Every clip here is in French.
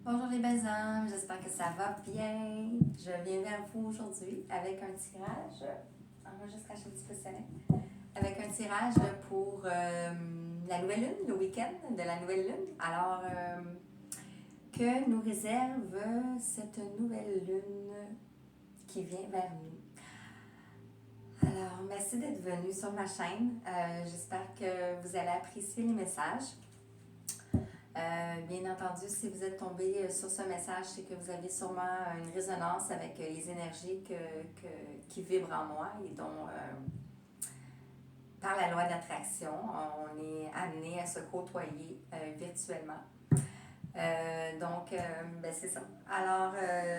Bonjour les belles âmes, j'espère que ça va bien. Je viens vers vous aujourd'hui avec un tirage. On va juste cacher un petit peu ça. Avec un tirage pour la nouvelle lune, le week-end de la nouvelle lune. Alors, que nous réserve cette nouvelle lune qui vient vers nous. Alors, merci d'être venu sur ma chaîne. J'espère que vous allez apprécier les messages. Bien entendu, si vous êtes tombé sur ce message, c'est que vous avez sûrement une résonance avec les énergies qui vibrent en moi et dont, par la loi d'attraction, on est amené à se côtoyer virtuellement. Ben c'est ça. Alors,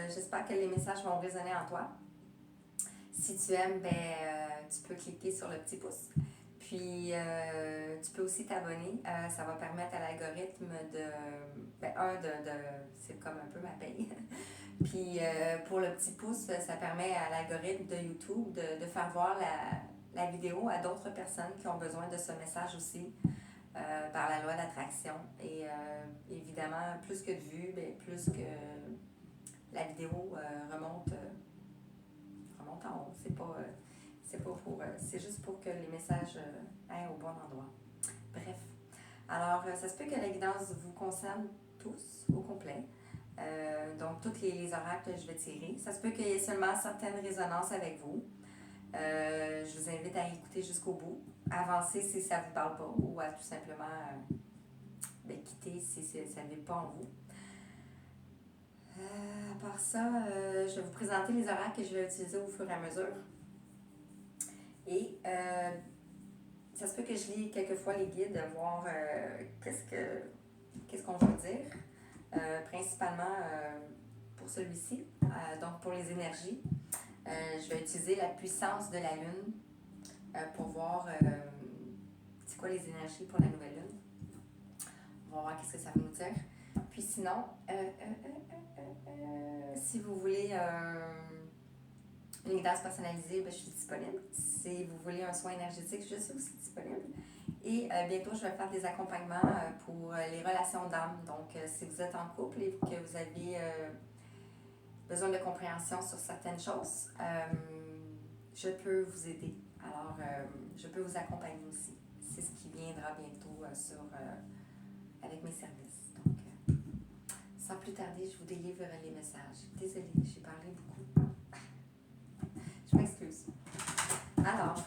j'espère que les messages vont résonner en toi. Si tu aimes, tu peux cliquer sur le petit pouce. Puis, tu peux aussi t'abonner. Ça va permettre à l'algorithme c'est comme un peu ma paye. Puis, pour le petit pouce, ça permet à l'algorithme de YouTube de faire voir la vidéo à d'autres personnes qui ont besoin de ce message aussi par la loi d'attraction. Et évidemment, plus que de vues, plus que la vidéo remonte en haut. C'est juste pour que les messages aillent au bon endroit. Bref. Alors, ça se peut que la guidance vous concerne tous au complet. Donc, tous les oracles que je vais tirer. Ça se peut qu'il y ait seulement certaines résonances avec vous. Je vous invite à écouter jusqu'au bout. Avancer si ça ne vous parle pas ou à tout simplement quitter si ça ne vit pas en vous. À part ça, je vais vous présenter les oracles que je vais utiliser au fur et à mesure. Et ça se peut que je lis quelquefois les guides, voir qu'est-ce qu'on veut dire. Principalement pour celui-ci, donc pour les énergies. Je vais utiliser la puissance de la lune pour voir c'est quoi les énergies pour la nouvelle lune. On va voir qu'est-ce que ça va nous dire. Puis sinon, si vous voulez une guidance personnalisée, je suis disponible. Si vous voulez un soin énergétique, je suis aussi disponible. Et bientôt, je vais faire des accompagnements pour les relations d'âme. Donc, si vous êtes en couple et que vous avez besoin de compréhension sur certaines choses, je peux vous aider. Alors, je peux vous accompagner aussi. C'est ce qui viendra bientôt avec mes services. Donc, sans plus tarder, je vous délivre les messages. Désolée, j'ai parlé beaucoup. Je m'excuse. Alors,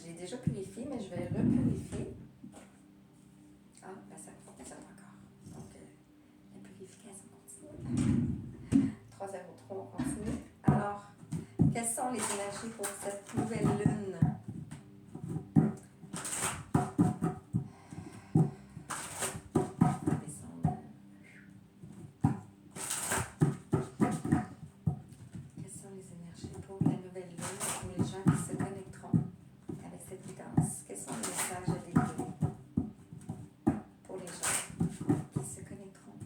j'ai déjà purifié, mais je vais repurifier. Ah, ça encore. Donc, la purification continue. 303, on continue. Alors, quelles sont les énergies pour cette nouvelle lune? Quelles sont les énergies pour la nouvelle lune, pour les gens qui se connecteront avec cette guidance? Quels sont les messages à délivrer pour les gens qui se connecteront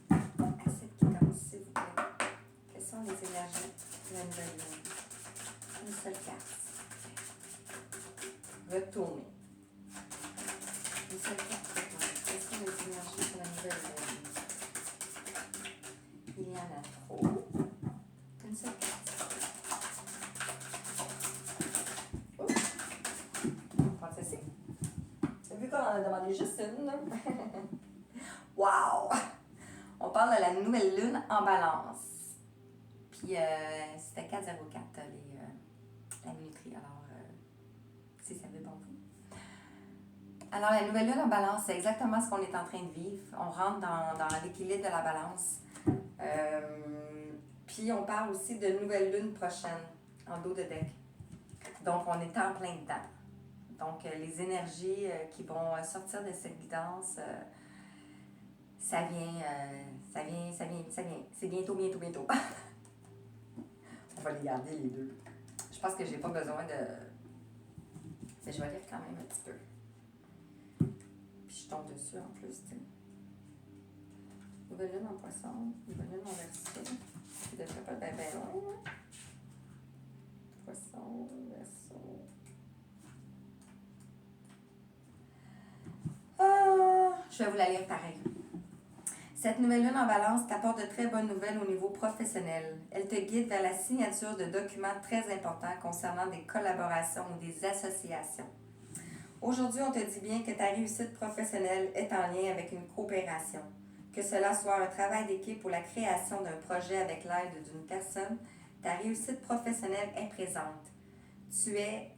à cette guidance, s'il vous plaît? Quelles sont les énergies de la nouvelle lune? Une seule carte. Retournez. Une seule carte. Quelles sont les énergies pour la nouvelle lune? Il y en a trop. Une seule carte. Pensez ici. Vu qu'on en a demandé juste une. Wow! On parle de la nouvelle lune en balance. Puis c'était 404 la minuterie. Alors, si ça veut pour vous. Alors, la nouvelle lune en balance, c'est exactement ce qu'on est en train de vivre. On rentre dans l'équilibre de la balance. Puis, on parle aussi de nouvelle lune prochaine en dos de deck. Donc, on est en plein dedans. Donc, les énergies qui vont sortir de cette guidance, ça vient. C'est bientôt. On va les garder les deux. Je pense que j'ai pas besoin de... Mais je vais lire quand même un petit peu. Puis je tombe dessus en plus, tu sais. Nouvelle lune en poisson, nouvelle lune en verso. Ça devrait pas être bien loin. Poisson, verso. Je Je vais vous la lire pareil. Cette nouvelle lune en balance t'apporte de très bonnes nouvelles au niveau professionnel. Elle te guide vers la signature de documents très importants concernant des collaborations ou des associations. Aujourd'hui, on te dit bien que ta réussite professionnelle est en lien avec une coopération. Que cela soit un travail d'équipe ou la création d'un projet avec l'aide d'une personne, ta réussite professionnelle est présente. Tu es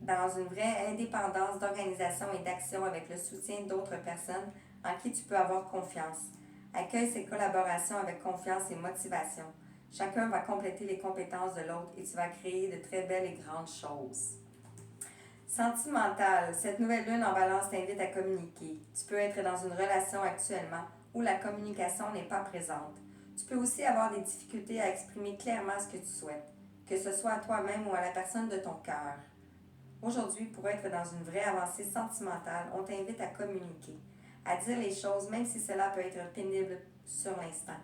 dans une vraie indépendance d'organisation et d'action avec le soutien d'autres personnes en qui tu peux avoir confiance. Accueille ces collaborations avec confiance et motivation. Chacun va compléter les compétences de l'autre et tu vas créer de très belles et grandes choses. Sentimental, cette nouvelle lune en balance t'invite à communiquer. Tu peux être dans une relation actuellement où la communication n'est pas présente. Tu peux aussi avoir des difficultés à exprimer clairement ce que tu souhaites, que ce soit à toi-même ou à la personne de ton cœur. Aujourd'hui, pour être dans une vraie avancée sentimentale, on t'invite à communiquer, à dire les choses, même si cela peut être pénible sur l'instant.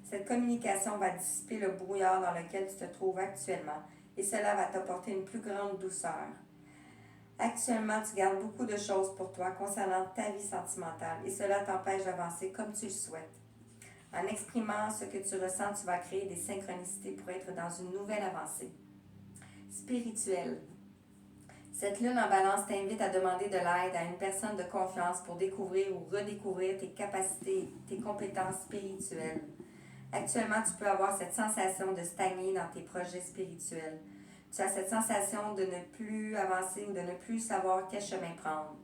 Cette communication va dissiper le brouillard dans lequel tu te trouves actuellement et cela va t'apporter une plus grande douceur. Actuellement, tu gardes beaucoup de choses pour toi concernant ta vie sentimentale et cela t'empêche d'avancer comme tu le souhaites. En exprimant ce que tu ressens, tu vas créer des synchronicités pour être dans une nouvelle avancée. Spirituelle. Cette lune en balance t'invite à demander de l'aide à une personne de confiance pour découvrir ou redécouvrir tes capacités, tes compétences spirituelles. Actuellement, tu peux avoir cette sensation de stagner dans tes projets spirituels. Tu as cette sensation de ne plus avancer ou de ne plus savoir quel chemin prendre.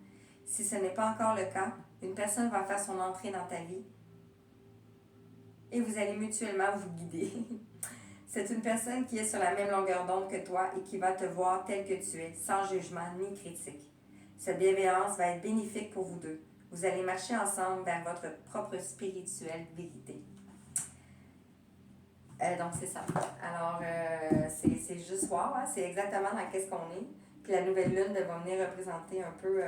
Si ce n'est pas encore le cas, une personne va faire son entrée dans ta vie et vous allez mutuellement vous guider. C'est une personne qui est sur la même longueur d'onde que toi et qui va te voir tel que tu es, sans jugement ni critique. Cette bienveillance va être bénéfique pour vous deux. Vous allez marcher ensemble vers votre propre spirituelle vérité. Donc, c'est ça. Alors, c'est juste voir, hein? C'est exactement dans qu'est-ce qu'on est. Puis la nouvelle lune va venir représenter un peu...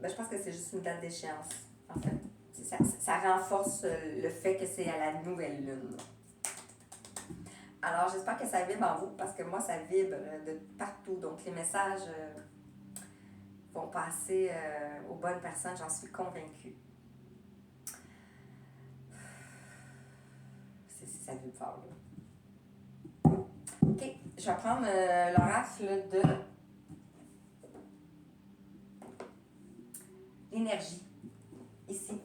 je pense que c'est juste une date d'échéance, en fait. Ça renforce le fait que c'est à la nouvelle lune. Alors, j'espère que ça vibre en vous, parce que moi, ça vibre de partout. Donc, les messages vont passer aux bonnes personnes, j'en suis convaincue. Ça vibre fort, là. OK, je vais prendre l'oracle de l'énergie, ici.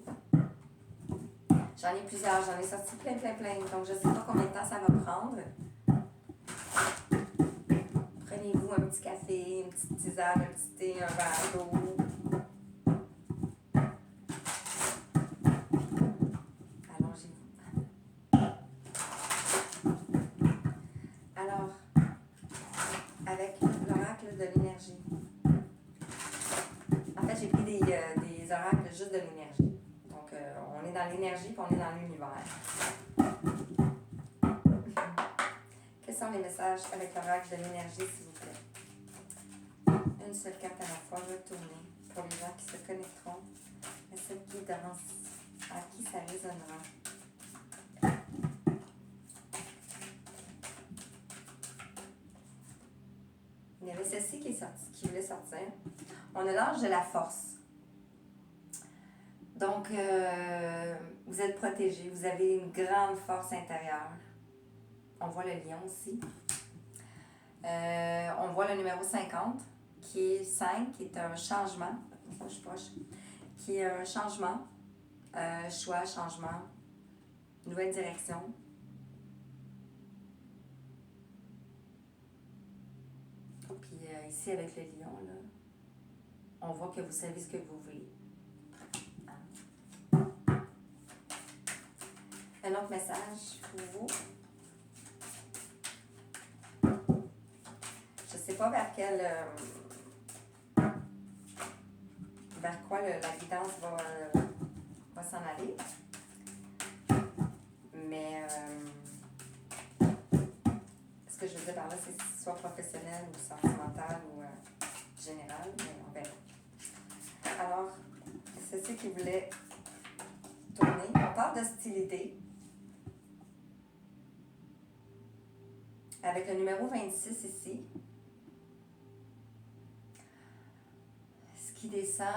J'en ai plusieurs, j'en ai sorti plein. Donc, je ne sais pas combien de temps ça va prendre. Prenez-vous un petit café, une petite tisane, un petit thé, un verre d'eau. Allongez-vous. Alors, avec l'oracle de l'énergie. En fait, j'ai pris des oracles juste de l'énergie. Donc, on est dans l'énergie et on est dans l'univers. Quels sont les messages avec l'oracle de l'énergie, s'il vous plaît? Une seule carte à la fois, retournez pour les gens qui se connecteront à cette guidance, à qui ça résonnera. Il y avait celle-ci qui voulait sortir. On a l'âge de la force. Donc, vous êtes protégé, vous avez une grande force intérieure. On voit le lion aussi. On voit le numéro 50, qui est 5, qui est un changement. Ça, je suis proche. Qui est un changement, choix, changement, nouvelle direction. Puis ici, avec le lion, là, on voit que vous savez ce que vous voulez. Un autre message pour vous. Je ne sais pas vers quoi la guidance va s'en aller. Mais ce que je veux dire par là, c'est soit professionnel ou sentimental ou général, mais on verra. Alors, c'est ce qui voulait tourner. On parle d'hostilité. Avec le numéro 26 ici. Ce qui descend,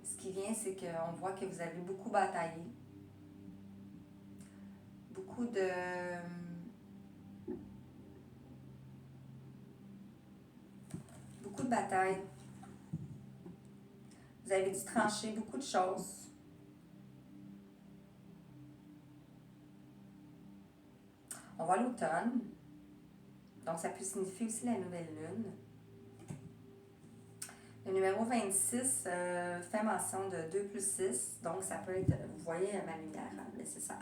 ce qui vient, c'est qu'on voit que vous avez beaucoup bataillé. Beaucoup de... Beaucoup de batailles. Vous avez dû trancher beaucoup de choses. On voit l'automne. Donc, ça peut signifier aussi la nouvelle lune. Le numéro 26 fait mention de 2 plus 6. Donc, ça peut être... Vous voyez ma lumière, hein? Mais c'est ça.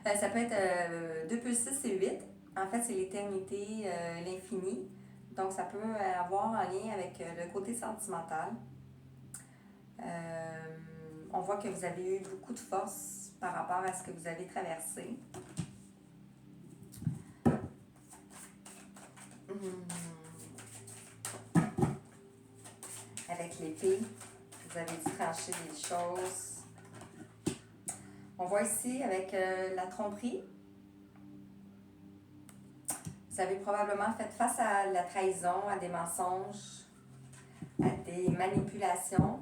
Ça peut être 2 plus 6, c'est 8. En fait, c'est l'éternité, l'infini. Donc, ça peut avoir un lien avec le côté sentimental. On voit que vous avez eu beaucoup de force par rapport à ce que vous avez traversé. Avec l'épée, vous avez dû trancher des choses. On voit ici avec la tromperie. Vous avez probablement fait face à la trahison, à des mensonges, à des manipulations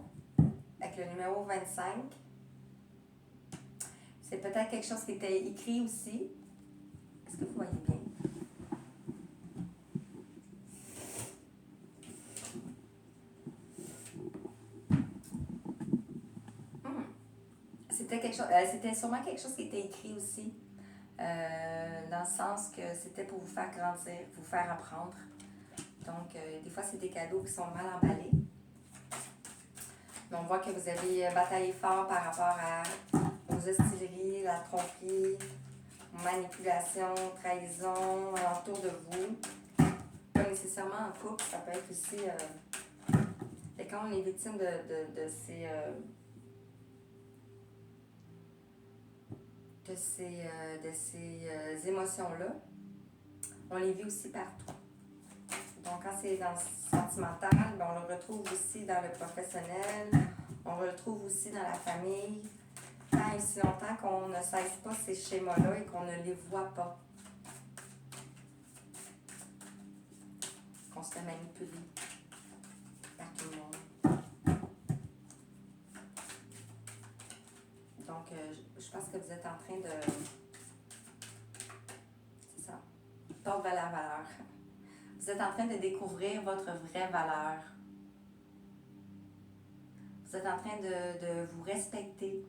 avec le numéro 25. C'est peut-être quelque chose qui était écrit aussi. Est-ce que vous voyez bien? C'était sûrement quelque chose qui était écrit aussi. Dans le sens que c'était pour vous faire grandir, vous faire apprendre. Donc, des fois, c'est des cadeaux qui sont mal emballés. Mais on voit que vous avez bataillé fort par rapport aux hostilleries, la tromperie, manipulation, trahison, autour de vous. Pas nécessairement en couple, ça peut être aussi... et quand on est victime de ces... de ces émotions-là, on les vit aussi partout. Donc, quand c'est dans le sentimental, ben, on le retrouve aussi dans le professionnel, on le retrouve aussi dans la famille, tant et aussi longtemps qu'on ne cesse pas ces schémas-là et qu'on ne les voit pas. Qu'on se fait manipuler par tout le monde. Donc, je pense que vous êtes en train de... C'est ça. Tordre vers la valeur. Vous êtes en train de découvrir votre vraie valeur. Vous êtes en train de vous respecter.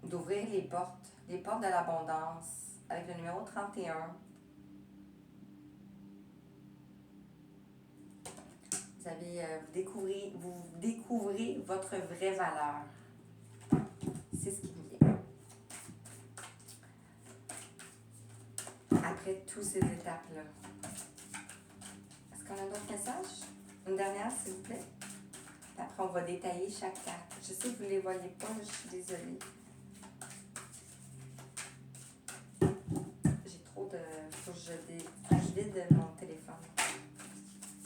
D'ouvrir les portes de l'abondance avec le numéro 31. Vous découvrez votre vraie valeur. C'est ce qui vient. Après toutes ces étapes-là. Est-ce qu'on a d'autres messages? Une dernière, s'il vous plaît. Puis après, on va détailler chaque carte. Je sais que vous ne les voyez pas, je suis désolée. J'ai trop de... Faut que je vide mon téléphone.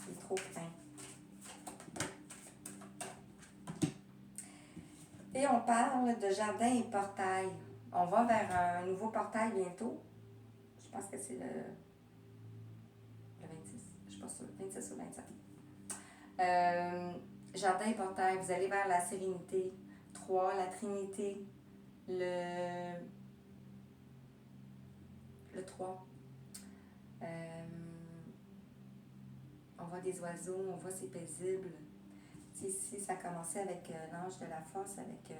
Il est trop plein. Et on parle de jardin et portail. On va vers un nouveau portail bientôt. Je pense que c'est le 26. Je suis pas sûre. 26 ou 27. Jardin et portail. Vous allez vers la sérénité. 3, la Trinité. Le 3. On voit des oiseaux, on voit c'est paisible. Ici, ça a commencé avec l'ange de la force, avec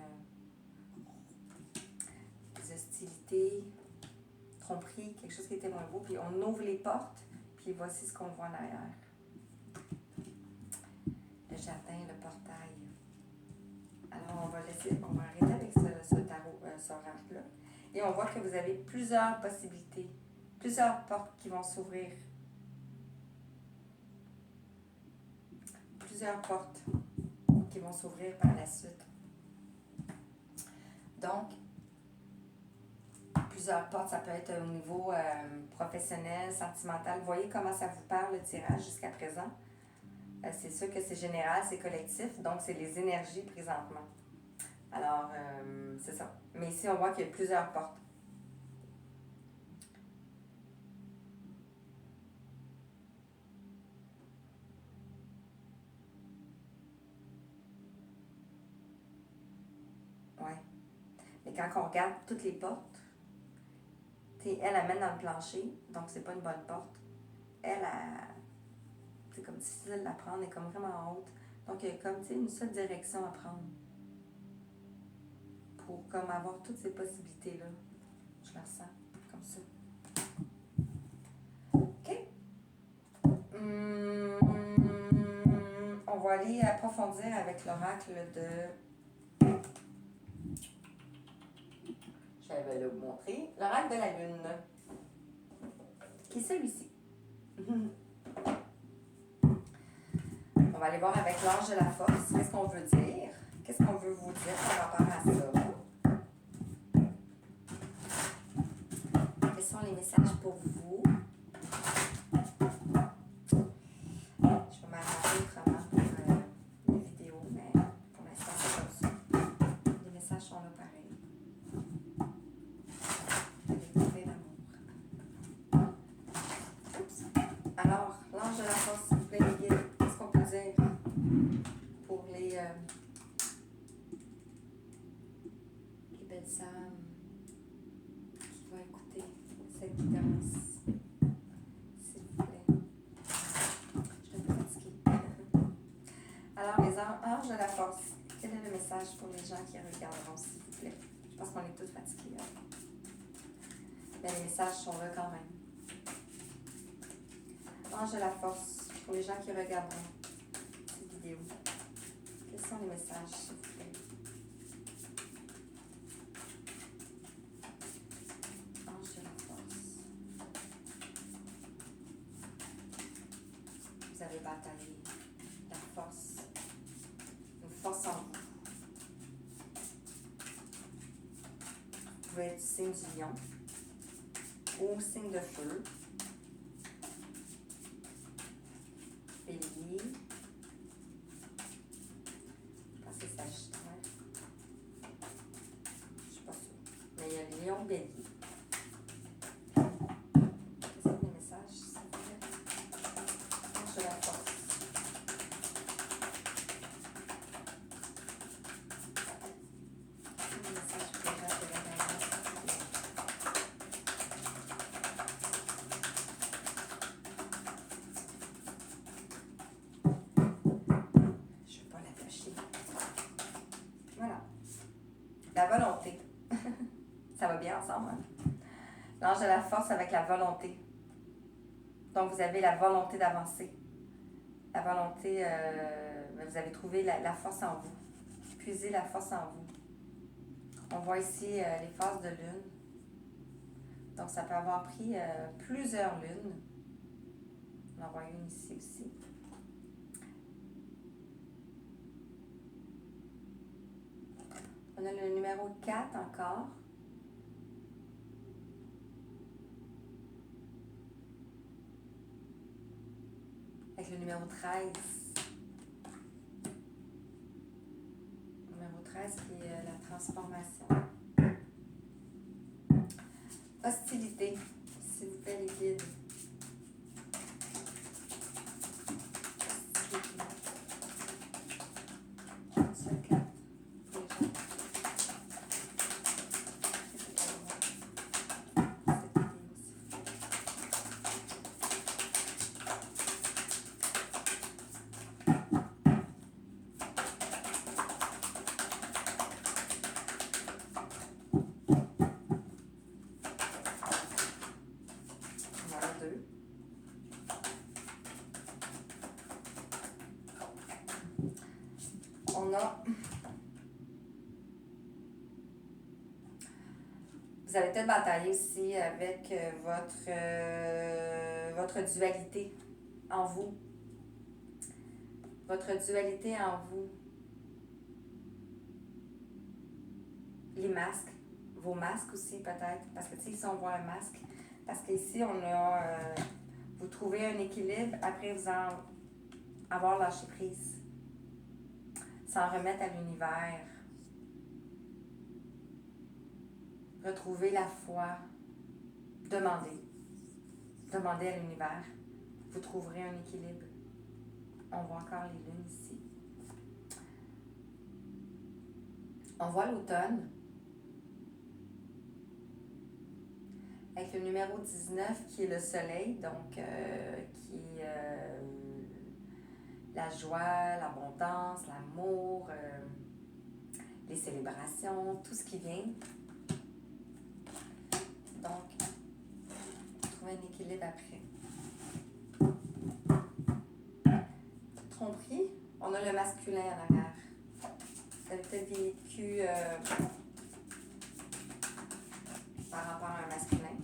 des hostilités, tromperie, quelque chose qui était moins beau. Puis on ouvre les portes, puis voici ce qu'on voit en arrière. Le jardin, le portail. Alors, on va arrêter avec ce tarot, ce oracle-là. Et on voit que vous avez plusieurs possibilités, plusieurs portes qui vont s'ouvrir. Plusieurs portes qui vont s'ouvrir par la suite. Donc, plusieurs portes, ça peut être au niveau professionnel, sentimental. Vous voyez comment ça vous parle le tirage jusqu'à présent? C'est sûr que c'est général, c'est collectif, donc c'est les énergies présentement. Alors, c'est ça. Mais ici, on voit qu'il y a plusieurs portes. Et quand on regarde toutes les portes, elle mène dans le plancher, donc c'est pas une bonne porte. C'est comme difficile à prendre, elle est comme vraiment haute. Donc, il y a comme une seule direction à prendre pour comme avoir toutes ces possibilités-là. Je la sens comme ça. OK. On va aller approfondir avec l'oracle de... Je vais le montrer. L'oracle de la Lune, qui est celui-ci. On va aller voir avec l'ange de la force. Qu'est-ce qu'on veut dire? Qu'est-ce qu'on veut vous dire par rapport à ça? Quels sont les messages pour vous? Je vais m'arranger autrement pour les vidéos, mais pour l'instant, c'est comme ça. Les messages sont là pareil. Avec l'amour. Alors, l'ange de la force, s'il vous plaît, les guides, qu'est-ce qu'on peut dire pour les belles âmes qui vont écouter cette guidance? S'il vous plaît. Je suis un peu fatiguée. Alors, les anges de la force, quel est le message pour les gens qui regarderont, s'il vous plaît? Je pense qu'on est tous fatigués. Mais les messages sont là quand même. Ange de la force, pour les gens qui regarderont cette vidéo, quels sont les messages, s'il vous plaît? Ange de la force. Vous avez bataillé la force, une force en vous. Vous pouvez être signe du lion ou signe de feu. Bélier. Je pense que c'est Sagittaire. Je ne suis pas sûre. Mais il y a le lion bélier. Qu'est-ce que les messages, s'il vous plaît? Ange de la force. Les messages pour les gens qui regardent, s'il vous plaît. Je ne vais pas l'attacher. Voilà. La volonté. Ça va bien ensemble, hein? L'ange de la force avec la volonté. Donc, vous avez la volonté d'avancer. La volonté, vous avez trouvé la force en vous. Puisez la force en vous. On voit ici les phases de lune. Donc, ça peut avoir pris plusieurs lunes. On en voit une ici aussi. On a le numéro 4 encore. Avec le numéro 13. Numéro 13 qui est la transformation. Hostilité, s'il vous plaît, les guides. On a... Vous avez peut-être bataillé aussi avec votre dualité en vous. Votre dualité en vous. Les masques. Vos masques aussi peut-être. Parce que ici on voit un masque. Parce qu'ici on a... vous trouvez un équilibre après vous en avoir lâché prise. S'en remettre à l'univers. Retrouver la foi. Demandez. Demandez à l'univers. Vous trouverez un équilibre. On voit encore les lunes ici. On voit l'automne. avec le numéro 19 qui est le soleil, donc qui est la joie, l'abondance, l'amour, les célébrations, tout ce qui vient. Donc, trouver un équilibre après. Tromperie, on a le masculin en arrière. Vous avez peut-être vécu par rapport à un masculin.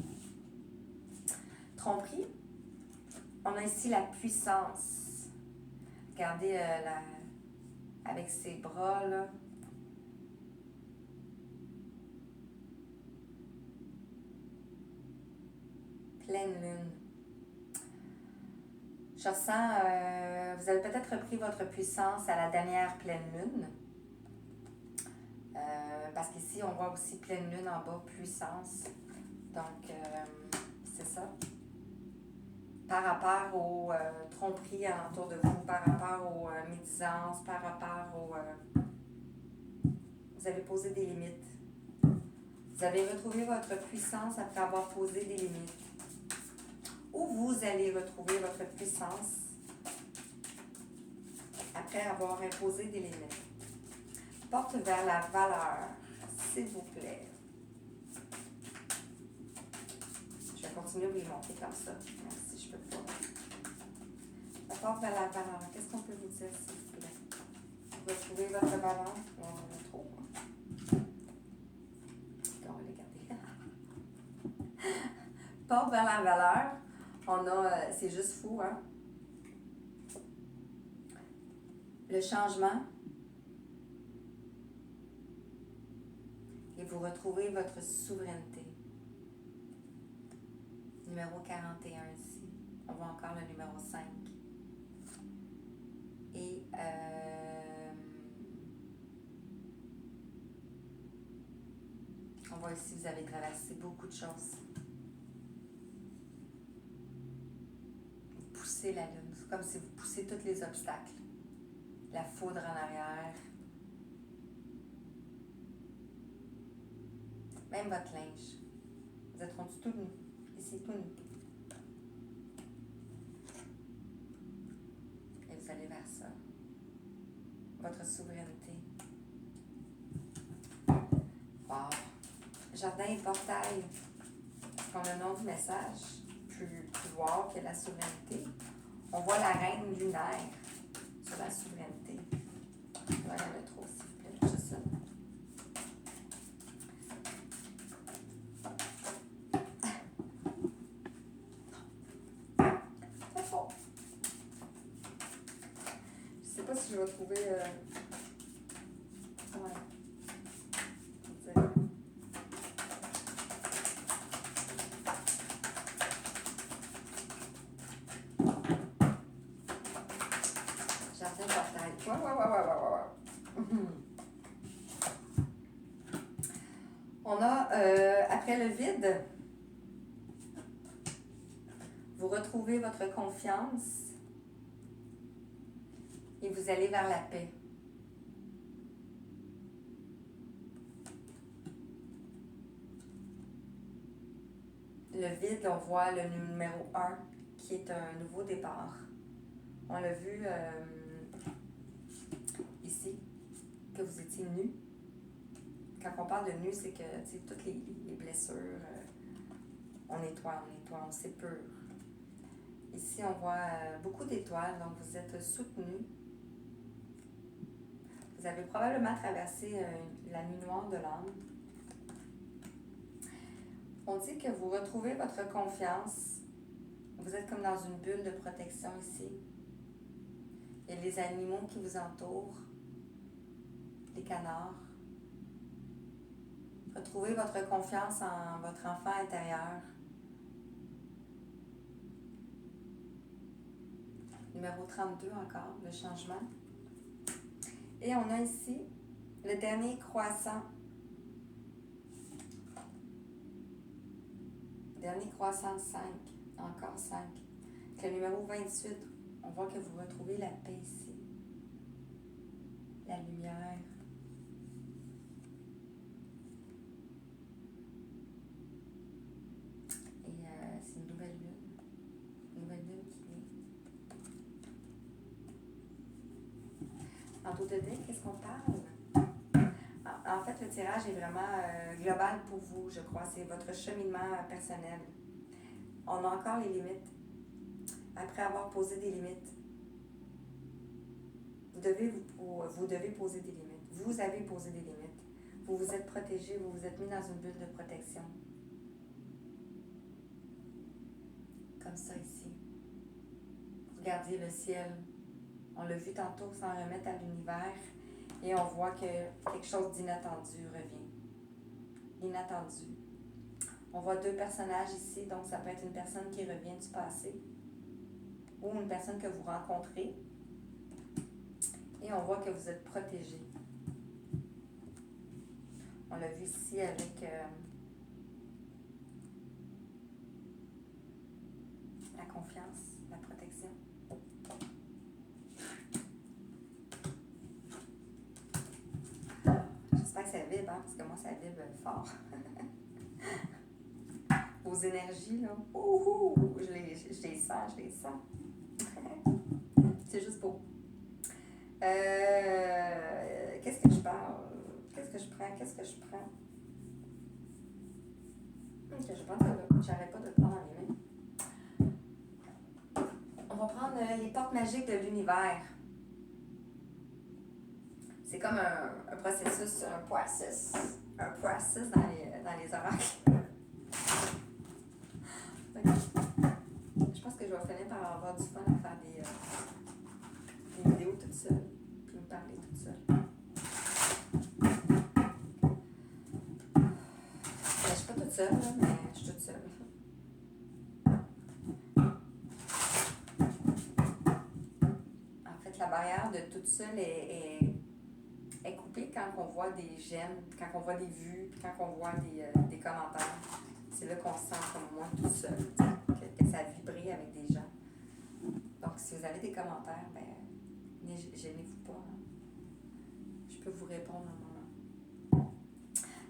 Tromperie, on a ici la puissance. Regardez avec ses bras, là. Pleine lune. Je ressens, vous avez peut-être repris votre puissance à la dernière pleine lune. Parce qu'ici, on voit aussi pleine lune en bas, puissance. Donc, c'est ça. Par rapport aux tromperies autour de vous, par rapport aux médisances, par rapport aux... vous avez posé des limites. Vous avez retrouvé votre puissance après avoir posé des limites. Ou vous allez retrouver votre puissance après avoir imposé des limites. Porte vers la valeur, s'il vous plaît. Je vais continuer à vous les montrer comme ça, même si je ne peux pas. La porte vers la valeur, qu'est-ce qu'on peut vous dire, s'il vous plaît? Vous retrouvez votre valeur, on en a trop. On va les garder. Porte vers la valeur. On a, c'est juste fou, hein? Le changement. Et vous retrouvez votre souveraineté. Numéro 41 ici. On voit encore le numéro 5. Et on voit ici, vous avez traversé beaucoup de choses. Poussez la lune. C'est comme si vous poussez tous les obstacles. La foudre en arrière. Même votre linge. Vous êtes rendu tout nu. Ici, tout nu. Et vous allez vers ça. Votre souveraineté. Wow. Jardin et portail. Est-ce qu'on a un autre message plus wow que la souveraineté? On voit la reine lunaire sur la souveraineté. Là, il y en a trop, s'il vous plaît. Juste ça. Très fort. Je sais pas si je vais trouver... Ouais. Jardin portail. Ouais. On a, après le vide, vous retrouvez votre confiance et vous allez vers la paix. Le vide, on voit le numéro 1 qui est un nouveau départ. On l'a vu ici, que vous étiez nu. Quand on parle de nu, c'est que toutes les blessures, on nettoie, on s'épure. Ici, on voit beaucoup d'étoiles, donc vous êtes soutenu. Vous avez probablement traversé la nuit noire de l'âme. On dit que vous retrouvez votre confiance. Vous êtes comme dans une bulle de protection ici. Il y a les animaux qui vous entourent, les canards. Retrouvez votre confiance en votre enfant intérieur. Numéro 32 encore, le changement. Et on a ici le dernier croissant. Dernier croissant 5, encore 5. Avec le numéro 28, on voit que vous retrouvez la paix ici. La lumière. En totalité, qu'est-ce qu'on parle? En fait, le tirage est vraiment global pour vous, je crois. C'est votre cheminement personnel. On a encore les limites. Après avoir posé des limites, vous devez poser des limites. Vous avez posé des limites. Vous vous êtes protégé, vous vous êtes mis dans une bulle de protection. Comme ça ici. Regardez le ciel. On l'a vu tantôt sans remettre à l'univers. Et on voit que quelque chose d'inattendu revient. Inattendu. On voit deux personnages ici, donc ça peut être une personne qui revient du passé ou une personne que vous rencontrez. Et on voit que vous êtes protégé. On l'a vu ici avec la confiance, la protection. J'espère que ça vibre, hein, parce que moi, ça vibre fort. Vos énergies, là, je les sens. C'est juste beau. Qu'est-ce que je parle? Qu'est-ce que je prends? Ok, je prends ça là. J'arrête pas de le prendre dans les mains. On va prendre les portes magiques de l'univers. C'est comme un processus, un process dans les oracles. Je pense que je vais finir par avoir du fun à faire des vidéos toute seule, puis me parler toute seule. Je suis pas toute seule, là, mais je suis toute seule. En fait, la barrière de toute seule est coupée quand on voit des j'aime, quand on voit des vues, quand on voit des commentaires. C'est là qu'on se sent comme moi toute seule, que ça a vibré avec des gens. Donc, si vous avez des commentaires, ben, gênez-vous pas. Hein. Je peux vous répondre un moment.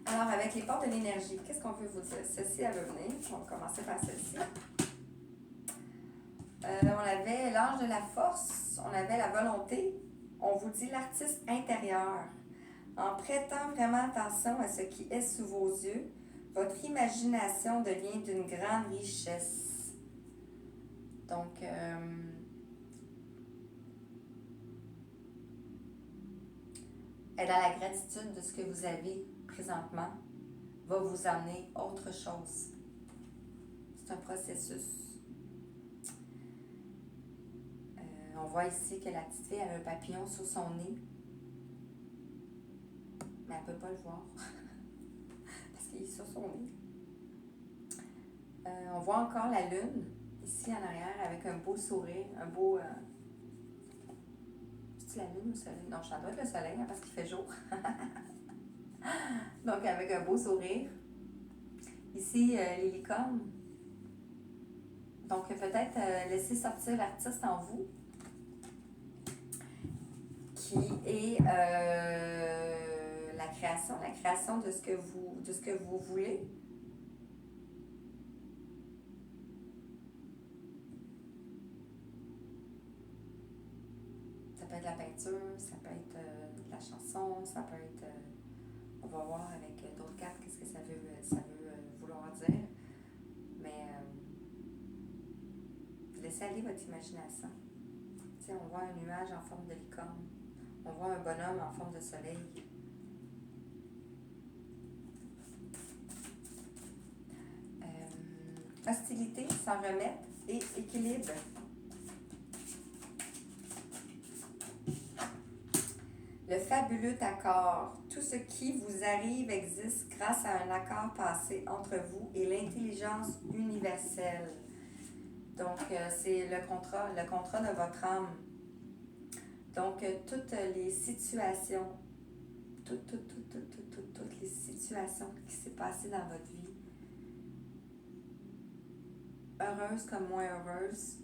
Alors, avec les portes de l'énergie, qu'est-ce qu'on veut vous dire? Celle-ci, elle veut venir. On va commencer par celle-ci. On avait l'ange de la force, on avait la volonté. On vous dit l'artiste intérieur. En prêtant vraiment attention à ce qui est sous vos yeux, votre imagination devient d'une grande richesse. Donc, être dans la gratitude de ce que vous avez présentement va vous amener autre chose. C'est un processus. On voit ici que la petite fille a un papillon sur son nez, mais elle ne peut pas le voir parce qu'il est sur son nez. On voit encore la lune ici en arrière avec un beau sourire, un beau... C'est la lune ou le soleil? Non, je dois être le soleil hein, parce qu'il fait jour. Donc avec un beau sourire. Ici, les licornes. Donc peut-être laisser sortir l'artiste en vous qui est la création de ce que vous voulez. Ça peut être la peinture, ça peut être de la chanson, ça peut être... on va voir avec d'autres cartes qu'est-ce que ça veut vouloir dire. Mais laissez aller votre imagination. T'sais, on voit un nuage en forme de licorne. On voit un bonhomme en forme de soleil. Hostilité, s'en remettre et équilibre. Le fabuleux accord. Tout ce qui vous arrive existe grâce à un accord passé entre vous et l'intelligence universelle. Donc, c'est le contrat de votre âme. Donc, toutes les situations, toutes les situations qui s'est passées dans votre vie, heureuses comme moins heureuses,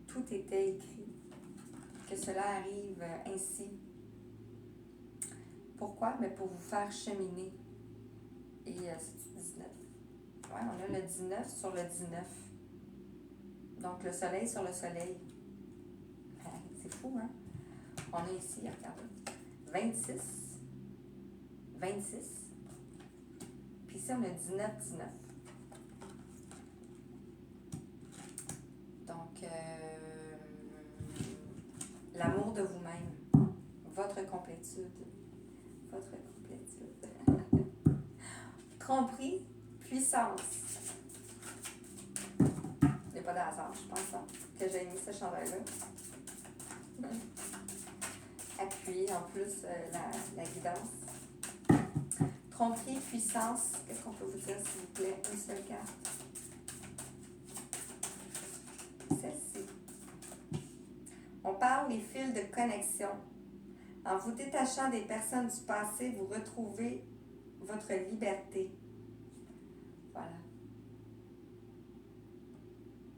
tout était écrit. Que cela arrive ainsi. Pourquoi? Mais pour vous faire cheminer. Et c'est 19. Ouais, on a le 19 sur le 19. Donc, le soleil sur le soleil. C'est fou, hein? On a ici, regardez. 26. 26. Puis ici, on a 19, 19. Donc, l'amour de vous-même, votre complétude. Votre complétude. Tromperie, puissance. Il n'y a pas de hasard, je pense, hein, que j'ai mis ce chandail-là. Appui, en plus, la guidance. Tromperie, puissance. Qu'est-ce qu'on peut vous dire, s'il vous plaît? Une seule carte. Celle-ci. On parle des fils de connexion. En vous détachant des personnes du passé, vous retrouvez votre liberté. Voilà.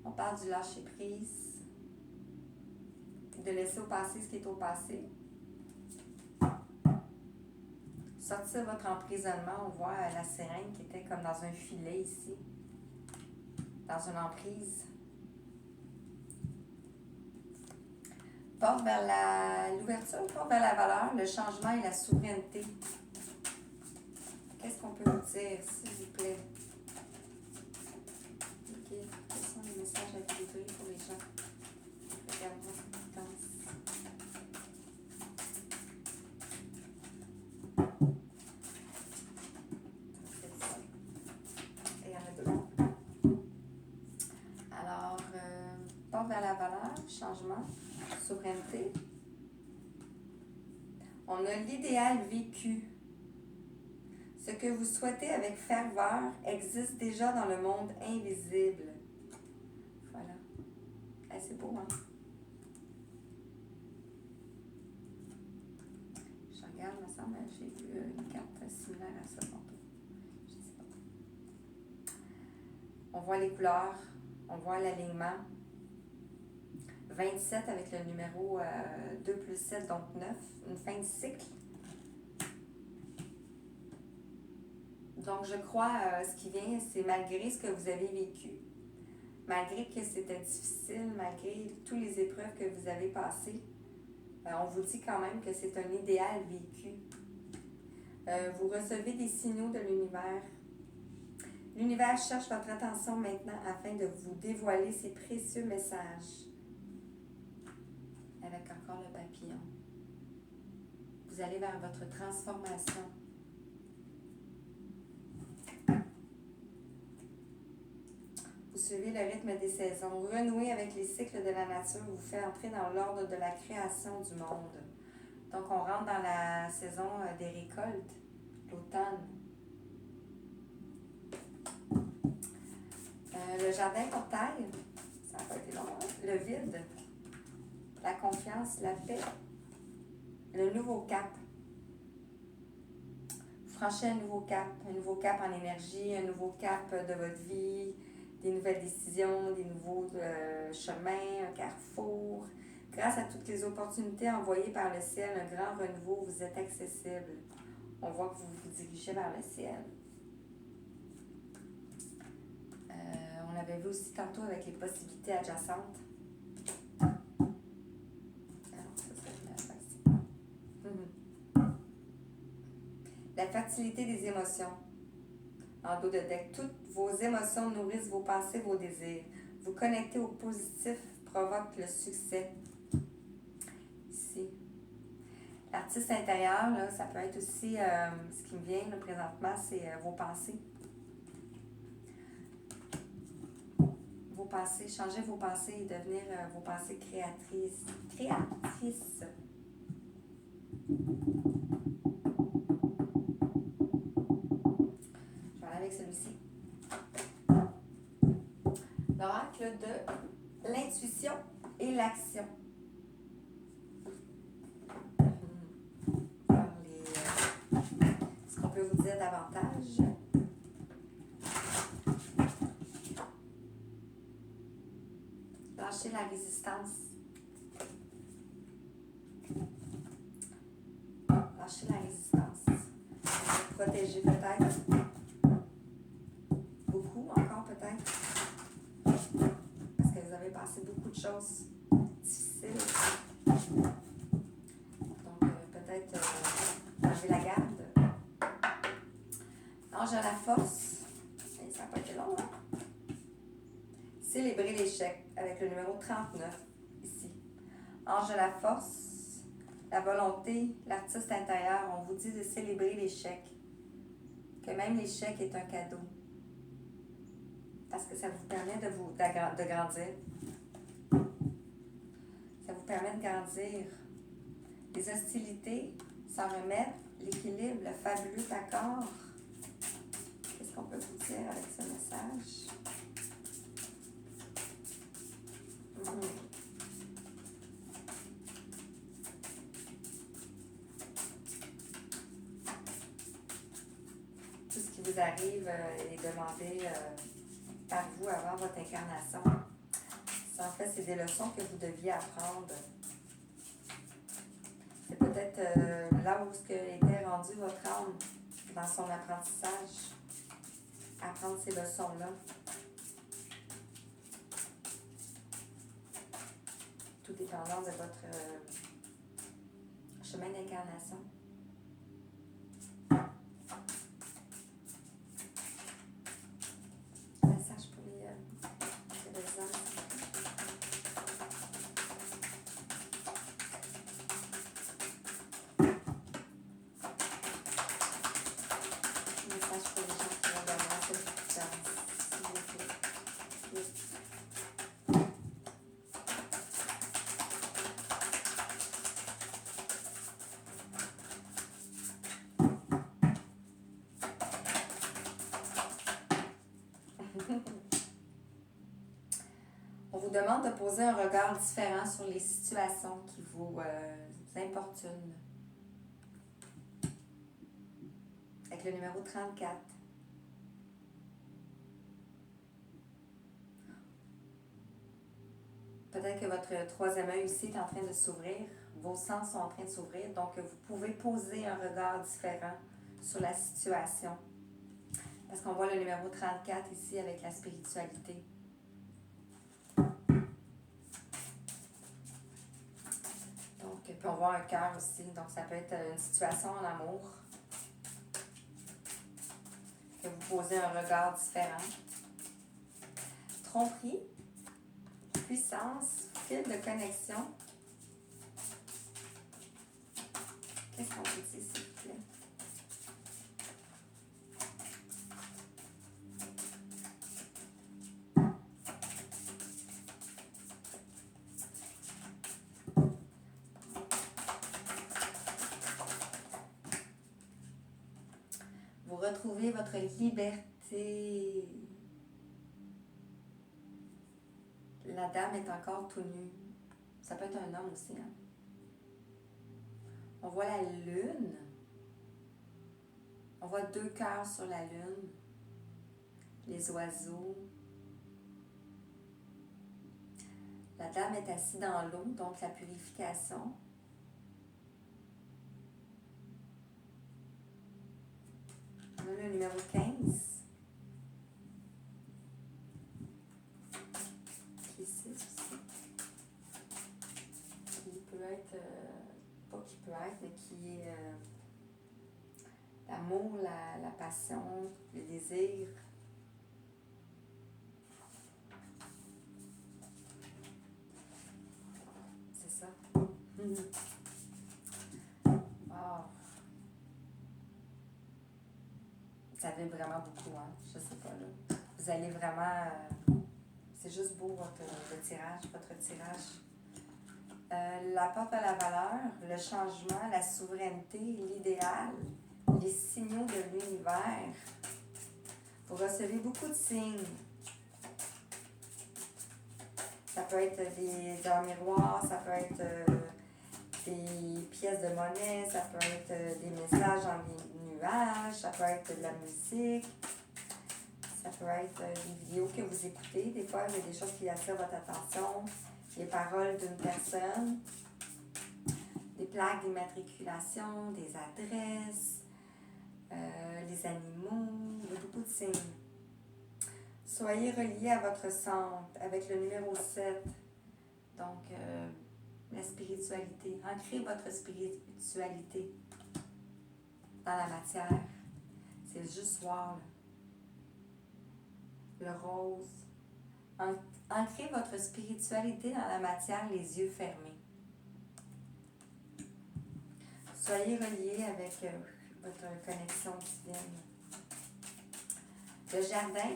On parle du lâcher-prise, de laisser au passé ce qui est au passé. Sortir votre emprisonnement, on voit la sirène qui était comme dans un filet ici, dans une emprise. Porte vers l'ouverture, porte vers la valeur, le changement et la souveraineté. Qu'est-ce qu'on peut vous dire, s'il vous plaît? Ok, quels sont les messages à délivrer pour les gens? Regardons cette guidance. Et il y en a deux. Alors, porte vers la valeur, changement, souveraineté. On a l'idéal vécu. Ce que vous souhaitez avec ferveur existe déjà dans le monde invisible. Voilà. Ah, c'est beau, hein? Je regarde, il me semble, j'ai vu une carte similaire à ça tantôt. Je sais pas. On voit les couleurs, on voit l'alignement. 27 avec le numéro 2 plus 7, donc 9. Une fin de cycle. Donc, je crois, ce qui vient, c'est malgré ce que vous avez vécu, malgré que c'était difficile, malgré toutes les épreuves que vous avez passées, on vous dit quand même que c'est un idéal vécu. Vous recevez des signaux de l'univers. L'univers cherche votre attention maintenant afin de vous dévoiler ses précieux messages. Avec encore le papillon. Vous allez vers votre transformation. Vous suivez le rythme des saisons. Renouer avec les cycles de la nature vous fait entrer dans l'ordre de la création du monde. Donc, on rentre dans la saison des récoltes, l'automne. Le jardin portail, ça n'a pas été long, hein? Le vide, la confiance, la paix, le nouveau cap. Vous franchez un nouveau cap en énergie, un nouveau cap de votre vie, des nouvelles décisions, des nouveaux chemins, un carrefour. Grâce à toutes les opportunités envoyées par le ciel, un grand renouveau, vous êtes accessible. On voit que vous vous dirigez vers le ciel. On avait vu aussi tantôt avec les possibilités adjacentes. Alors, ça, c'est la fertilité des émotions. En dos de deck, toutes vos émotions nourrissent vos pensées, vos désirs. Vous connectez au positif provoque le succès. Ici. L'artiste intérieur, là, ça peut être aussi, ce qui me vient là, présentement, c'est vos pensées. Vos pensées, changez vos pensées et devenir vos pensées créatrices. Créatrices. Je vais aller avec celui-ci. L'oracle de l'intuition et l'action. Ce qu'on peut vous dire davantage. Lâchez la résistance. Lâchez la résistance. Vous protéger peut-être. Beaucoup encore peut-être. Parce que vous avez passé beaucoup de choses difficiles. Donc peut-être enlever la garde. Ange de la force. Et ça n'a pas été long, hein? Célébrer l'échec avec le numéro 39 ici. Ange de la force, la volonté, l'artiste intérieur, on vous dit de célébrer l'échec. Que même l'échec est un cadeau. Parce que ça vous permet de grandir. Ça vous permet de grandir. Les hostilités, s'en remettre, l'équilibre, le fabuleux accord. Qu'est-ce qu'on peut vous dire avec ce message? Tout ce qui vous arrive est demandé par vous avant votre incarnation. En fait, c'est des leçons que vous deviez apprendre. C'est peut-être là où était rendu votre âme dans son apprentissage. Apprendre ces leçons-là. Tout dépendant de votre chemin d'incarnation. Message pour les hommes. Message pour les gens qui vont donner cette différence, s'il vous plaît. Oui. On vous demande de poser un regard différent sur les situations qui vous importunent. Avec le numéro 34. Peut-être que votre troisième œil aussi est en train de s'ouvrir. Vos sens sont en train de s'ouvrir. Donc, vous pouvez poser un regard différent sur la situation. Parce qu'on voit le numéro 34 ici avec la spiritualité. Donc, puis on voit un cœur aussi. Donc, ça peut être une situation en amour. Que vous posez un regard différent. Tromperie, puissance, fil de connexion. Qu'est-ce qu'on peut dire, s'il vous plaît? Vous retrouvez votre liberté. La dame est encore tout nue. Ça peut être un homme aussi, hein? On voit la lune. On voit 2 cœurs sur la lune. Les oiseaux. La dame est assise dans l'eau, donc la purification. On a le numéro 15. Qui est ici aussi. Qui peut être, pas qui peut être, mais qui est l'amour, la passion, le désir. C'est ça. Wow. Ça vibre vraiment beaucoup, hein? Je sais pas, là. Vous allez vraiment... c'est juste beau, votre tirage. La porte à la valeur, le changement, la souveraineté, l'idéal, les signaux de l'univers. Vous recevez beaucoup de signes. Ça peut être un miroir, ça peut être des pièces de monnaie, ça peut être des messages en nuages, ça peut être de la musique, ça peut être des vidéos que vous écoutez. Des fois, il y a des choses qui attirent votre attention, les paroles d'une personne, des plaques d'immatriculation, des adresses, les animaux, il y a beaucoup de signes. Soyez reliés à votre centre avec le numéro 7. Donc, la spiritualité. Ancrez votre spiritualité. dans la matière. C'est juste voir le rose. Ancrez votre spiritualité dans la matière, les yeux fermés. Soyez reliés avec votre connexion divine. Le jardin,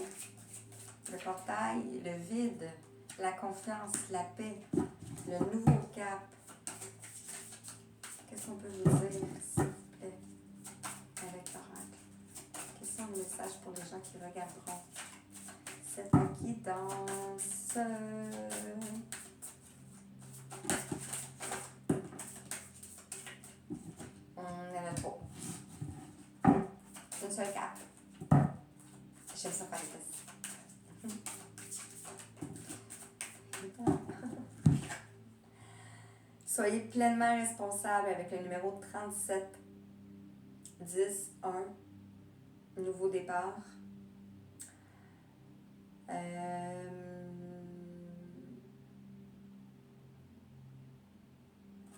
le portail, le vide, la confiance, la paix, le nouveau cap. Qu'est-ce qu'on peut vous dire, s'il vous plaît, avec l'oracle? Quels sont les messages pour les gens qui regarderont cette guidance? On en a trop. Une seule carte. J'aime ça faire des tests. Soyez pleinement responsable avec le numéro 37 10 1, nouveau départ.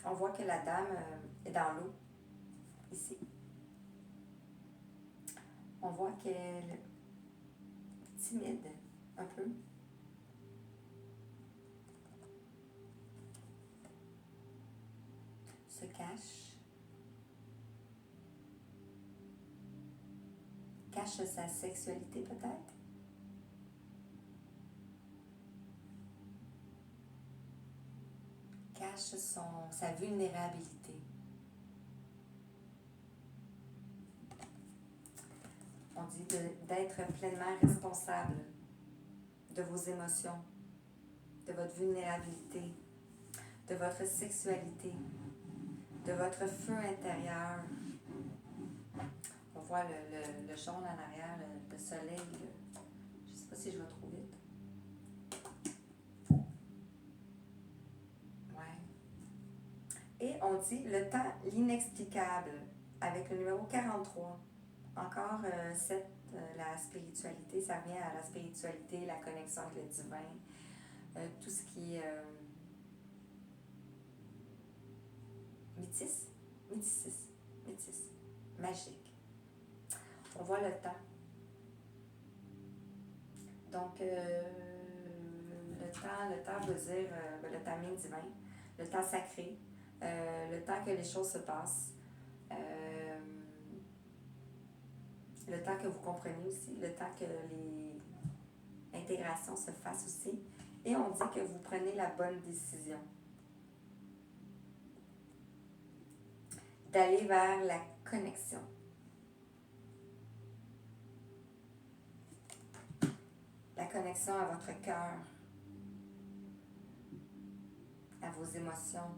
On voit que la dame est dans l'eau, ici. On voit qu'elle est timide, un peu. Se cache. Cache sa sexualité, peut-être. Cache sa vulnérabilité. On dit d'être pleinement responsable de vos émotions, de votre vulnérabilité, de votre sexualité, de votre feu intérieur. On voit le jaune en arrière, le soleil. Je ne sais pas si je vais trop vite. Ouais. Et on dit le temps, l'inexplicable, avec le numéro 43. Encore la spiritualité, ça revient à la spiritualité, la connexion avec le divin, tout ce qui est métis, magique. On voit le temps. Donc, le temps veut dire le timing divin, le temps sacré, le temps que les choses se passent. Le temps que vous compreniez aussi, le temps que l'intégration se fasse aussi. Et on dit que vous prenez la bonne décision d'aller vers la connexion. La connexion à votre cœur, à vos émotions.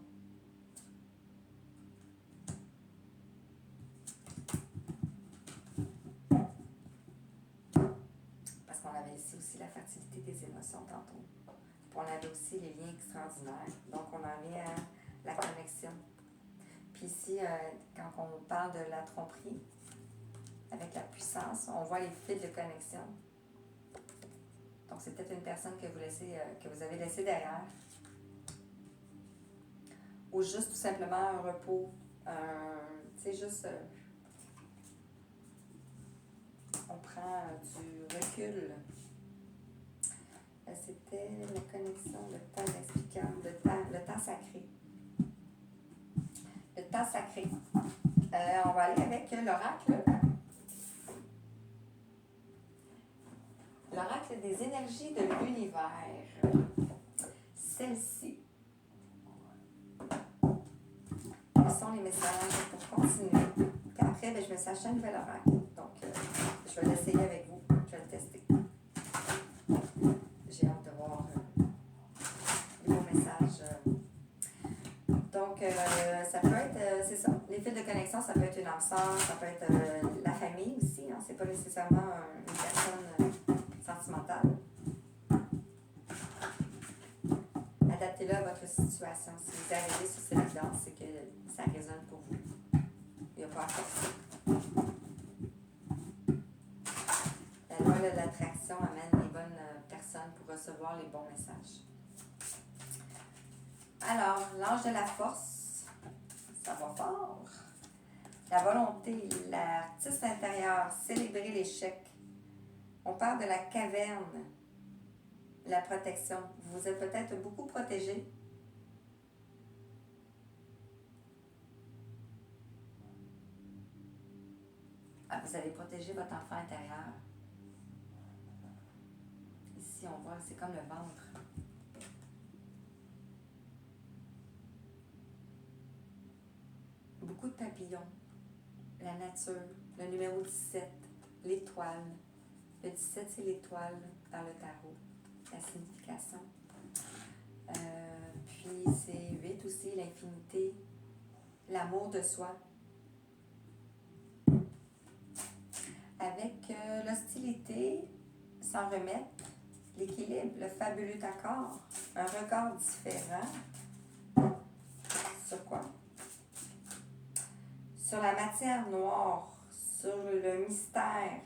On avait ici aussi la fertilité des émotions tantôt. Puis on avait aussi les liens extraordinaires. Donc, on en vient à la connexion. Puis ici, quand on parle de la tromperie, avec la puissance, on voit les fils de connexion. Donc, c'est peut-être une personne que vous avez laissée derrière. Ou juste tout simplement un repos. Tu sais, juste... on prend du recul. C'était la connexion, le temps inexplicable, le temps sacré. Le temps sacré. On va aller avec l'oracle. L'oracle des énergies de l'univers. Celle-ci. Quels sont les messages pour continuer? Puis après, je me suis acheté un nouvel oracle. Donc, je vais l'essayer avec vous. Je vais le tester. J'ai hâte de voir les beaux messages. Donc, ça peut être, c'est ça, les fils de connexion, ça peut être une âme sœur, ça peut être la famille aussi. Hein, c'est pas nécessairement une personne sentimentale. Adaptez-le à votre situation. Si vous arrivez sur cette évidence, c'est que ça résonne pour vous. Il n'y a pas à forcer. La loi de l'attraction amène les bonnes personnes pour recevoir les bons messages. Alors, l'ange de la force, ça va fort. La volonté, l'artiste intérieur, célébrer l'échec. On parle de la caverne, la protection. Vous êtes peut-être beaucoup protégé. Ah, vous allez protéger votre enfant intérieur. Ici, on voit, c'est comme le ventre. Beaucoup de papillons. La nature. Le numéro 17, l'étoile. Le 17, c'est l'étoile dans le tarot. La signification. Puis c'est 8 aussi, l'infinité. L'amour de soi. Avec l'hostilité, s'en remettre, l'équilibre, le fabuleux accord, un regard différent. Sur quoi? Sur la matière noire, sur le mystère,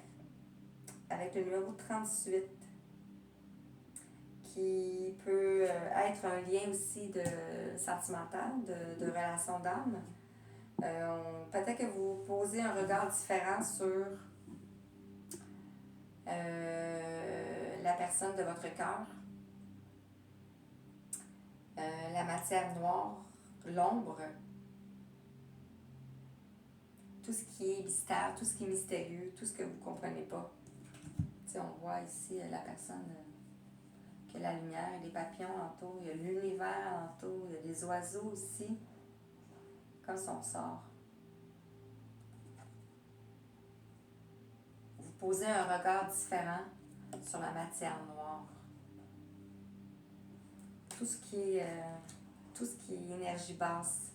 avec le numéro 38, qui peut être un lien aussi de sentimental, de relation d'âme. Peut-être que vous posez un regard différent sur la personne de votre cœur, la matière noire, l'ombre, tout ce qui est mystère, tout ce qui est mystérieux, tout ce que vous ne comprenez pas. T'sais, on voit ici la personne qui a la lumière, il y a des papillons alentour, il y a l'univers alentour, il y a des oiseaux aussi, comme son sort. Vous posez un regard différent sur la matière noire. Tout ce qui est énergie basse.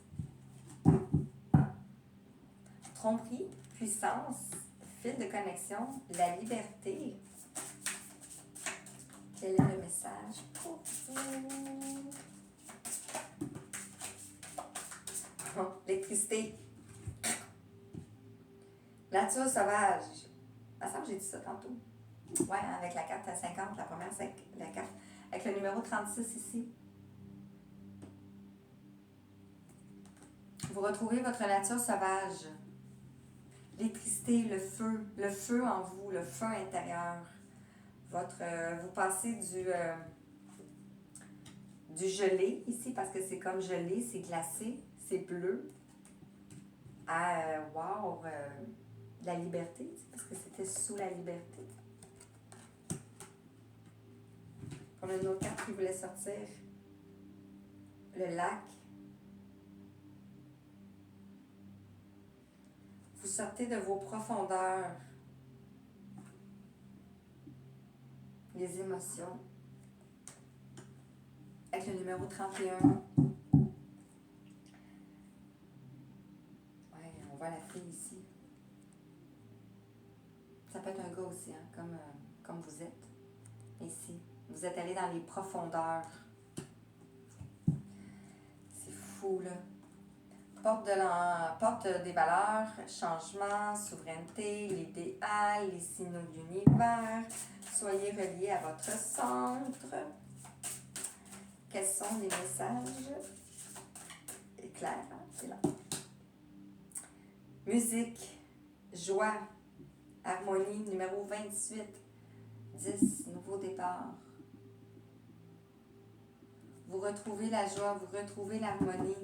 Tromperie, puissance, fil de connexion, la liberté. Quel est le message pour vous? L'électricité. Nature sauvage. Il me semble que j'ai dit ça tantôt. Ouais, avec la carte à 50, la première la carte. Avec le numéro 36 ici. Vous retrouvez votre nature sauvage. L'électricité, le feu en vous, le feu intérieur. Vous passez du gelé ici, parce que c'est comme gelé, c'est glacé, c'est bleu, à wow, la liberté, parce que c'était sous la liberté. On a une autre carte qui voulait sortir. Le lac. Vous sortez de vos profondeurs. Les émotions. Avec le numéro 31. Ouais, on voit la fille ici. Ça peut être un gars aussi, hein, comme vous êtes. Ici. Vous êtes allé dans les profondeurs. C'est fou, là. Porte des valeurs, changement, souveraineté, l'idéal, les signaux de l'univers. Soyez reliés à votre centre. Quels sont les messages? Éclair, hein? C'est là. Musique, joie, harmonie, numéro 28. 10, nouveau départ. Vous retrouvez la joie, vous retrouvez l'harmonie.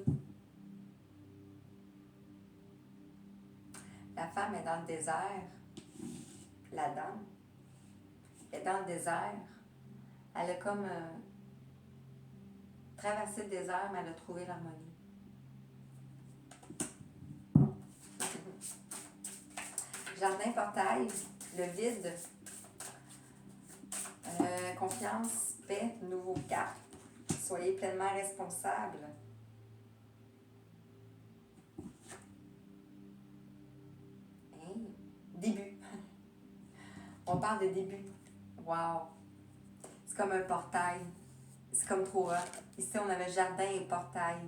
La femme est dans le désert. La dame est dans le désert. Elle a comme traversé le désert, mais elle a trouvé l'harmonie. Jardin, portail, le vide. Confiance, paix, nouveau cap. Soyez pleinement responsable. Hey, début. On parle de début. Wow. C'est comme un portail. C'est comme trop hot. Ici, on avait jardin et portail.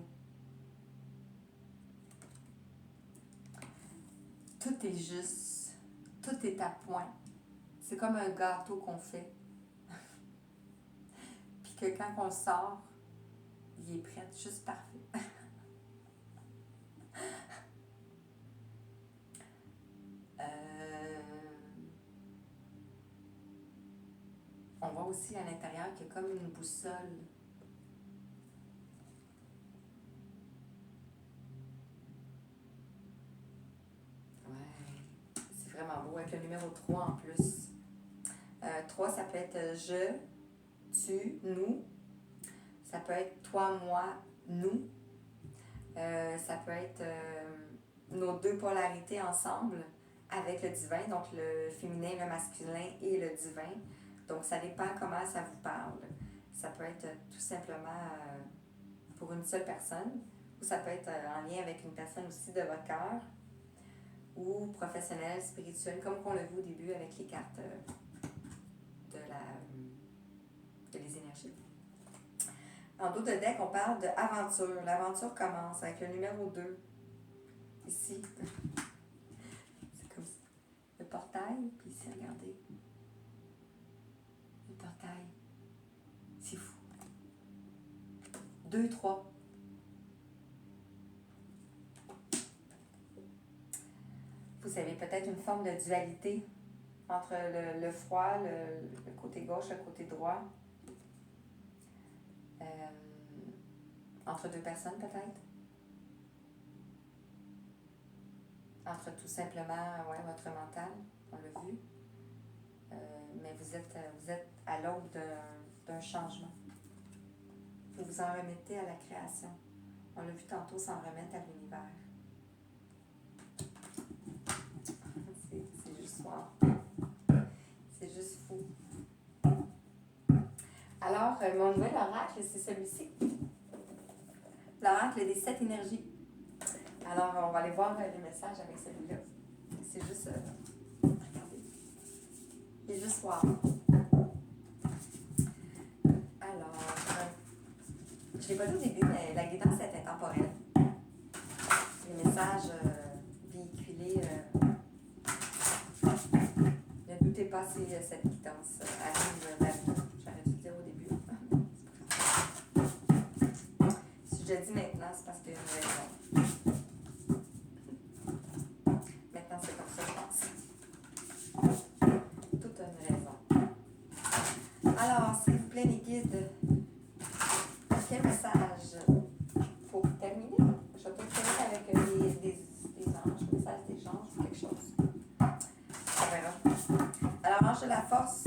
Tout est juste. Tout est à point. C'est comme un gâteau qu'on fait. Puis que quand on sort, il est prêt, juste parfait. aussi à l'intérieur qu'il y a comme une boussole. Ouais, c'est vraiment beau avec le numéro 3 en plus. 3, ça peut être je, tu, nous. Ça peut être toi, moi, nous. Ça peut être nos deux polarités ensemble avec le divin, donc le féminin, le masculin et le divin. Donc, ça dépend comment ça vous parle. Ça peut être tout simplement pour une seule personne, ou ça peut être en lien avec une personne aussi de votre cœur, ou professionnel, spirituel, comme on l'a vu au début avec les cartes de les énergies. En dos de deck, on parle d'aventure. L'aventure commence avec le numéro 2. Ici. C'est comme ça. Le portail, puis ici, regardez. Le portail. C'est fou. 2, 3. Vous avez peut-être une forme de dualité entre le froid, le côté gauche, le côté droit. Entre deux personnes, peut-être. Entre tout simplement votre mental, on l'a vu. Mais vous êtes à l'aube d'un changement. Vous vous en remettez à la création. On l'a vu tantôt, s'en remettre à l'univers. C'est juste wow. C'est juste fou. Alors, mon nouvel oracle, c'est celui-ci. L'oracle des 7 énergies. Alors, on va aller voir les messages avec celui-là. C'est juste... regardez. C'est juste wow. Alors, je ne l'ai pas dit au début, mais la guidance est intemporelle. Les messages véhiculés, ne doutez pas si cette guidance arrive maintenant. J'aurais dû le dire au début. Si je le dis maintenant, c'est parce qu'il y a une raison. Maintenant, c'est comme ça, je pense. Toute une raison. Alors, s'il vous plaît, les guides, quel message pour terminer? Je vais peut-être finir avec des anges, un message des anges ou quelque chose. On verra. Alors, ange de la force,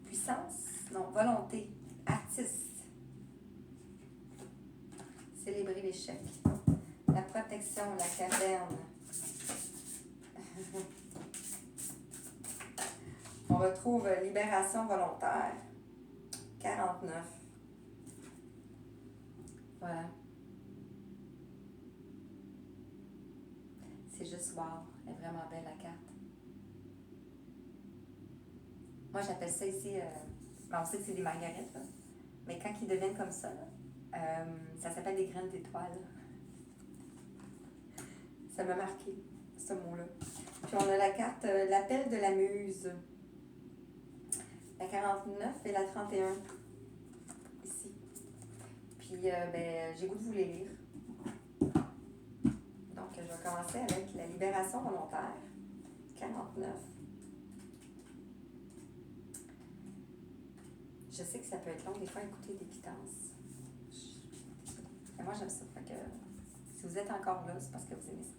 puissance, non, volonté, artiste, célébrer l'échec, la protection, la caverne. On retrouve libération volontaire, 49. Voilà. C'est juste wow. Elle est vraiment belle, la carte. Moi, j'appelle ça ici... on sait que c'est des marguerites, là. Mais quand ils deviennent comme ça, là, ça s'appelle des graines d'étoiles. Ça m'a marqué, ce mot-là. Puis on a la carte l'appel de la muse. La 49 et la 31. Ici. Puis, j'ai goût de vous les lire. Donc, je vais commencer avec la libération volontaire. 49. Je sais que ça peut être long, des fois, écouter des quittances. Mais moi, j'aime ça. Fait que, si vous êtes encore là, c'est parce que vous aimez ça.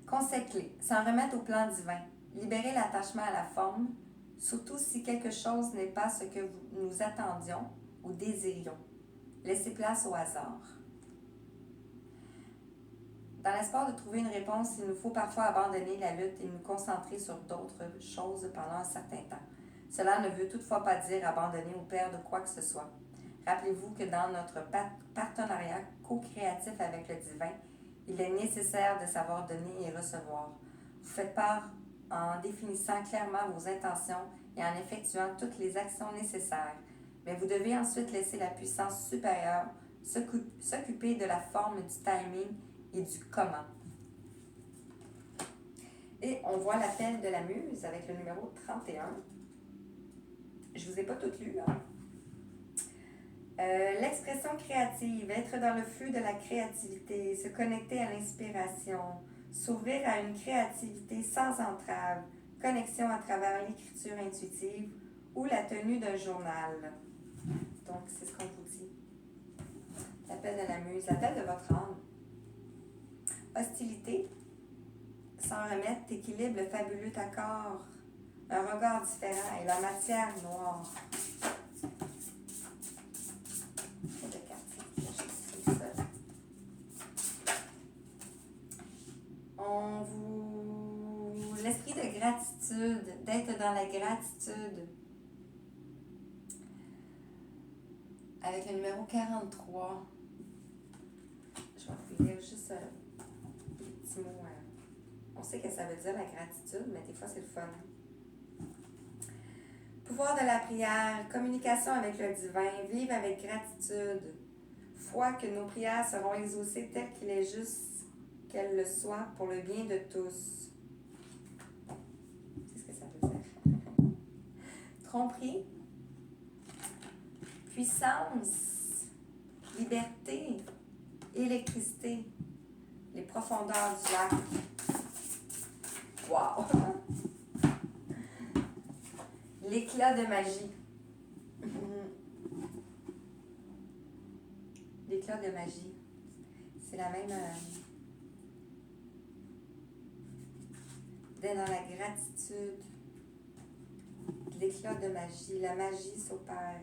Conseil clé. S'en remettre au plan divin. Libérer l'attachement à la forme, surtout si quelque chose n'est pas ce que nous attendions ou désirions. Laissez place au hasard. Dans l'espoir de trouver une réponse, il nous faut parfois abandonner la lutte et nous concentrer sur d'autres choses pendant un certain temps. Cela ne veut toutefois pas dire abandonner ou perdre quoi que ce soit. Rappelez-vous que dans notre partenariat co-créatif avec le divin, il est nécessaire de savoir donner et recevoir. Vous faites part en définissant clairement vos intentions et en effectuant toutes les actions nécessaires. Mais vous devez ensuite laisser la puissance supérieure s'occuper de la forme, du timing et du comment. Et on voit l'appel de la muse avec le numéro 31. Je ne vous ai pas tout lu, là. L'expression créative, être dans le flux de la créativité, se connecter à l'inspiration, s'ouvrir à une créativité sans entrave, connexion à travers l'écriture intuitive ou la tenue d'un journal. Donc, c'est ce qu'on vous dit. L'appel de la muse, l'appel de votre âme. Hostilité, sans remettre, équilibre le fabuleux accord, un regard différent et la matière noire. On vous... L'esprit de gratitude, d'être dans la gratitude. Avec le numéro 43. Je vais vous lire juste des petits mots. On sait que ça veut dire la gratitude, mais des fois c'est le fun. Pouvoir de la prière, communication avec le divin, vivre avec gratitude, foi que nos prières seront exaucées telles qu'il est juste qu'elles le soient pour le bien de tous. Qu'est-ce que ça veut dire? Tromperie, puissance, liberté, électricité, les profondeurs du lac. Wow! L'éclat de magie. L'éclat de magie. C'est la même... d'être dans la gratitude. L'éclat de magie. La magie s'opère.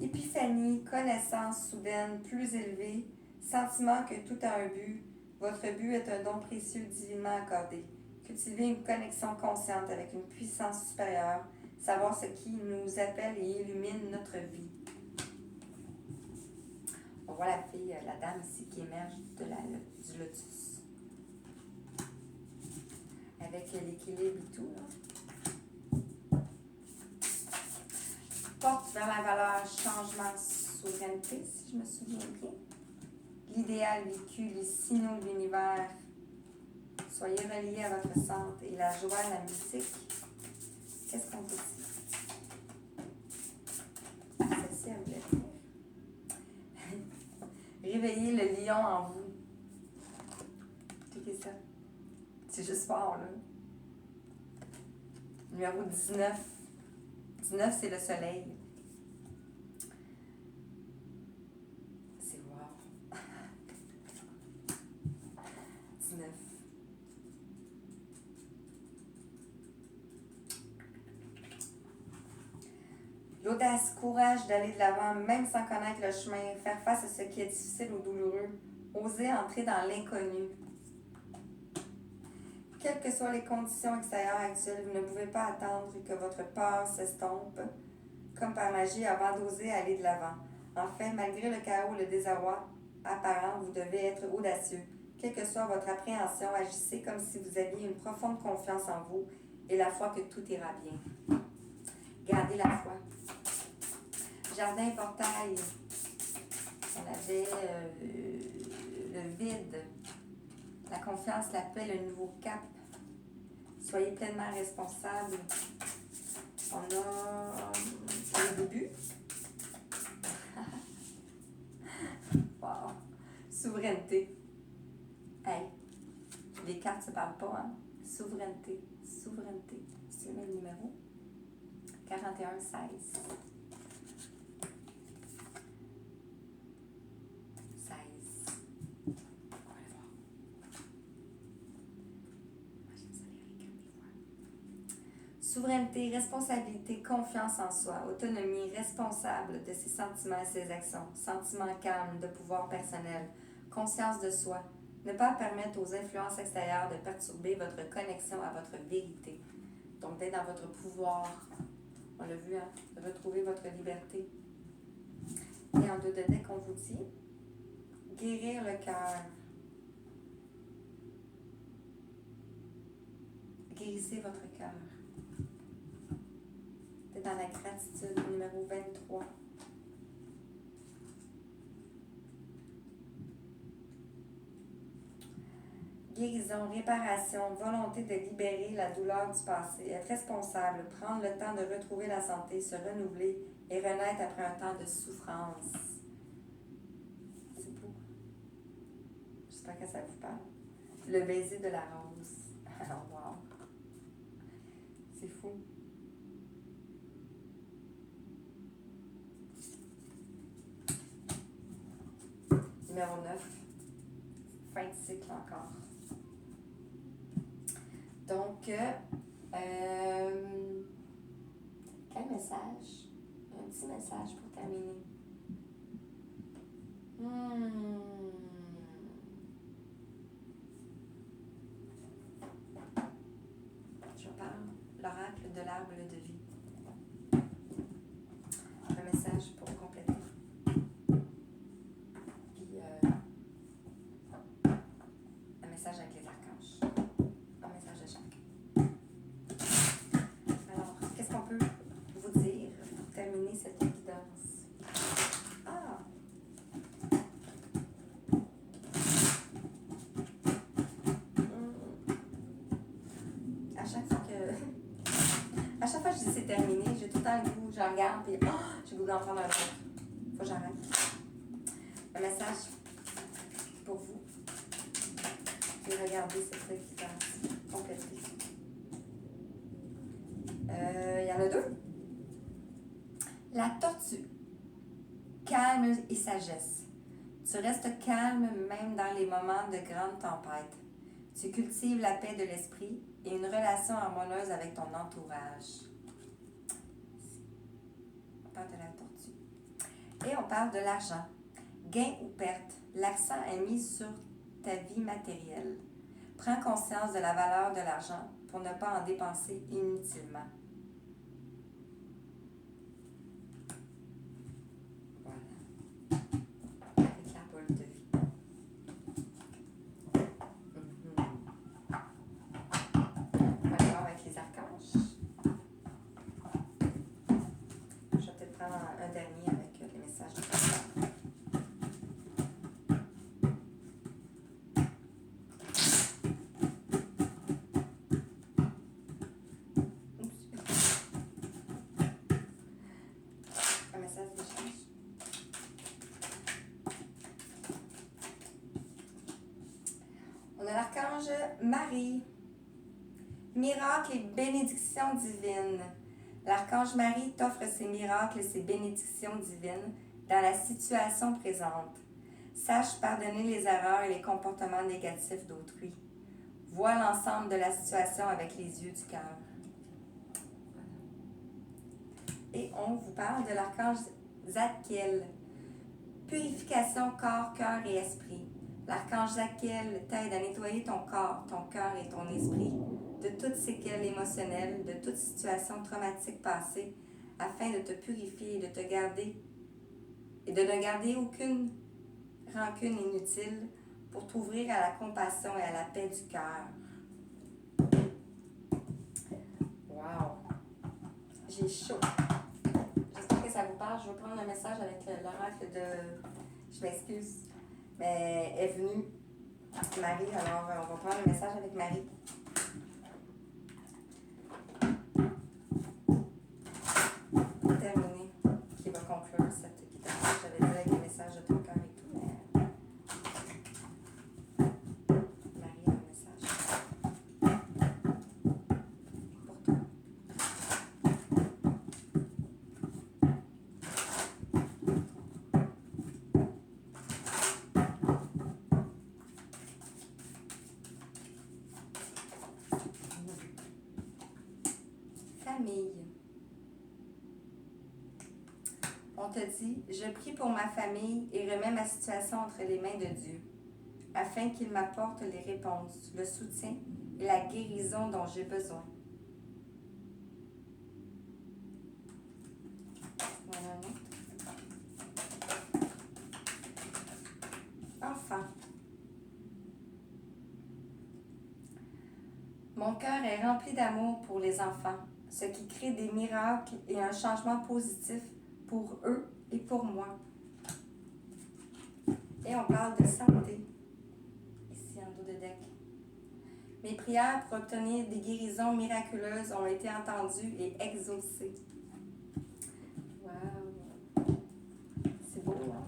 Épiphanie, connaissance soudaine, plus élevée, sentiment que tout a un but. Votre but est un don précieux divinement accordé. Cultiver une connexion consciente avec une puissance supérieure, savoir ce qui nous appelle et illumine notre vie. On voit la fille, la dame ici qui émerge du lotus. Avec l'équilibre et tout, là. Porte vers la valeur changement, souveraineté, si je me souviens bien. L'idéal vécu, les signaux de l'univers. Soyez reliés à votre centre et la joie, la musique. Qu'est-ce qu'on peut dire? Celle-ci, elle voulait dire. Réveillez le lion en vous. Checkez ça. C'est juste fort, là. Numéro 19. 19, c'est le soleil. C'est wow. 19. L'audace, courage d'aller de l'avant, même sans connaître le chemin, faire face à ce qui est difficile ou douloureux, oser entrer dans l'inconnu. Quelles que soient les conditions extérieures actuelles, vous ne pouvez pas attendre que votre peur s'estompe, comme par magie, avant d'oser aller de l'avant. En fait, malgré le chaos et le désarroi apparent, vous devez être audacieux. Quelle que soit votre appréhension, agissez comme si vous aviez une profonde confiance en vous et la foi que tout ira bien. Gardez la foi. Jardin portail. On avait le vide. La confiance, la paix, le nouveau cap. Soyez pleinement responsable. On a le début. Wow. Souveraineté. Hey, les cartes ne se parlent pas, hein? Souveraineté. Souveraineté. C'est le même numéro? 41, 16. 16. On va aller voir. Moi, j'aime ça lire les cartes des fois. Souveraineté, responsabilité, confiance en soi, autonomie, responsable de ses sentiments et ses actions, sentiment calme, de pouvoir personnel, conscience de soi, ne pas permettre aux influences extérieures de perturber votre connexion à votre vérité. Donc, d'être dans votre pouvoir. On l'a vu, hein? De retrouver votre liberté. Et en deux de deck, on vous dit guérir le cœur. Guérissez votre cœur. D'être dans la gratitude, numéro 23. Guérison, réparation, volonté de libérer la douleur du passé, être responsable, prendre le temps de retrouver la santé, se renouveler et renaître après un temps de souffrance. C'est beau. J'espère que ça vous parle. Le baiser de la rose. Wow. C'est fou. Numéro 9. Fin de cycle encore. Donc, quel message? Un petit message pour terminer. Je parle l'oracle de l'arbre de vie. Un message pour compléter. Puis, un message avec les archanges. Un message de chaque. Alors, qu'est-ce qu'on peut vous dire pour terminer cette guidance? Ah! À chaque fois que je dis c'est terminé, j'ai tout le temps le goût, je regarde, puis j'ai le goût d'en prendre un autre. Faut que j'arrête. Un message pour vous. Et regardez cette guidance complétée. Il y en a deux. La tortue. Calme et sagesse. Tu restes calme même dans les moments de grande tempête. Tu cultives la paix de l'esprit et une relation harmonieuse avec ton entourage. On parle de la tortue. Et on parle de l'argent. Gain ou perte, l'accent est mis sur ta vie matérielle. Prends conscience de la valeur de l'argent pour ne pas en dépenser inutilement. Voilà. Avec la boule de vie. D'accord, avec les archanges. Je vais peut-être prendre un dernier avec les messages de l'argent. Un message d'échange. On a l'archange Marie. Miracles et bénédictions divines. L'archange Marie t'offre ses miracles et ses bénédictions divines dans la situation présente. Sache pardonner les erreurs et les comportements négatifs d'autrui. Vois l'ensemble de la situation avec les yeux du cœur. Et on vous parle de l'archange Zadkiel. Purification corps, cœur et esprit. L'archange Zadkiel t'aide à nettoyer ton corps, ton cœur et ton esprit de toutes séquelles émotionnelles, de toute situation traumatique passée, afin de te purifier et de te garder et de ne garder aucune rancune inutile pour t'ouvrir à la compassion et à la paix du cœur. Wow! J'ai chaud. J'espère que ça vous parle. Je vais prendre un message avec l'oracle de... Je m'excuse. Mais elle est venue, Marie, alors on va prendre un message avec Marie. Pour terminer, qui va conclure cette guidance. J'avais dit avec les messages de ton cœur et tout, mais Marie a un message pour toi. Famille. On te dit, je prie pour ma famille et remets ma situation entre les mains de Dieu, afin qu'il m'apporte les réponses, le soutien et la guérison dont j'ai besoin. Voilà. Enfant. Mon cœur est rempli d'amour pour les enfants, ce qui crée des miracles et un changement positif pour eux et pour moi. Et on parle de santé, ici en dos de deck. Mes prières pour obtenir des guérisons miraculeuses ont été entendues et exaucées. Wow! C'est beau, hein?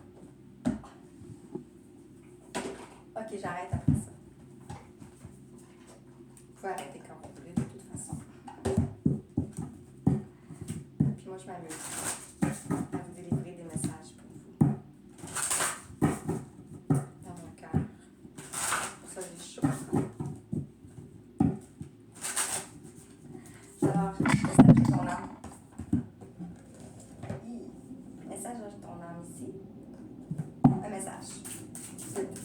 Ok, j'arrête après ça. Vous pouvez arrêter quand vous voulez, de toute façon. message de ton âme ici. Un message. Vite.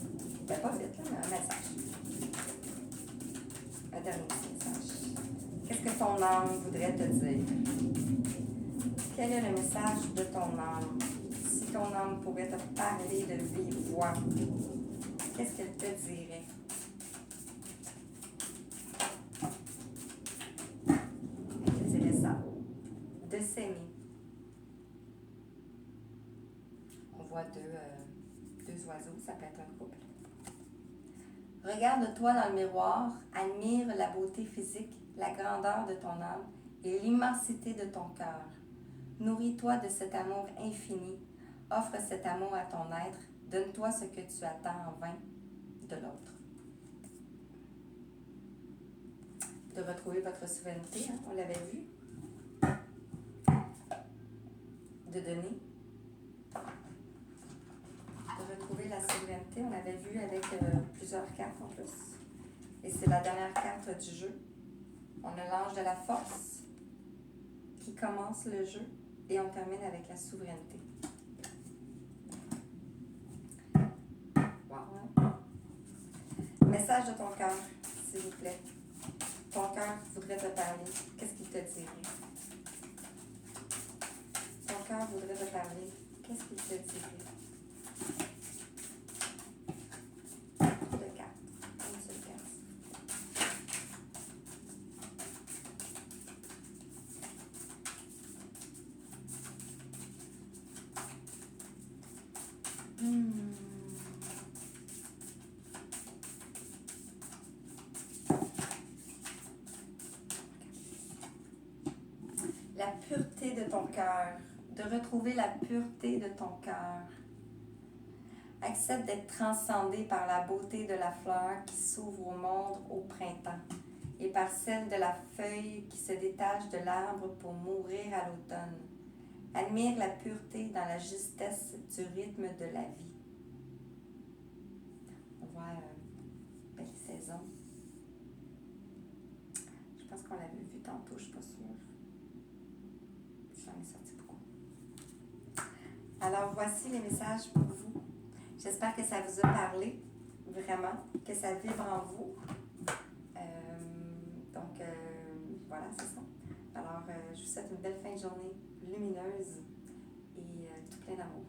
Ben, pas vite, là, mais un message. Un dernier petit message. Qu'est-ce que ton âme voudrait te dire? Quel est le message de ton âme? Si ton âme pourrait te parler de vive voix, qu'est-ce qu'elle te dirait? Elle te dirait ça. De s'aimer. On voit deux oiseaux, ça peut être un couple. Regarde-toi dans le miroir, admire la beauté physique, la grandeur de ton âme et l'immensité de ton cœur. Nourris-toi de cet amour infini, offre cet amour à ton être, donne-toi ce que tu attends en vain de l'autre. De retrouver votre souveraineté, hein, on l'avait vu. De donner. De retrouver la souveraineté, on l'avait vu avec plusieurs cartes en plus. Et c'est la dernière carte du jeu. On a l'ange de la force qui commence le jeu et on termine avec la souveraineté. Wow, hein? Message de ton cœur, s'il vous plaît. Ton cœur voudrait te parler. Qu'est-ce qu'il te dirait? Ton cœur voudrait te parler. Qu'est-ce qu'il te dirait? De cartes. Une seule carte. La pureté de ton cœur, de retrouver la pureté de ton cœur. Accepte d'être transcendé par la beauté de la fleur qui s'ouvre au monde au printemps et par celle de la feuille qui se détache de l'arbre pour mourir à l'automne. Admire la pureté dans la justesse du rythme de la vie. On voit belle saison. Je pense qu'on l'avait vu tantôt, je ne suis pas sûre. J'en ai sorti beaucoup. Alors, voici les messages pour vous. J'espère que ça vous a parlé, vraiment, que ça vibre en vous. Voilà, c'est ça. Alors, je vous souhaite une belle fin de journée lumineuse et tout plein d'amour.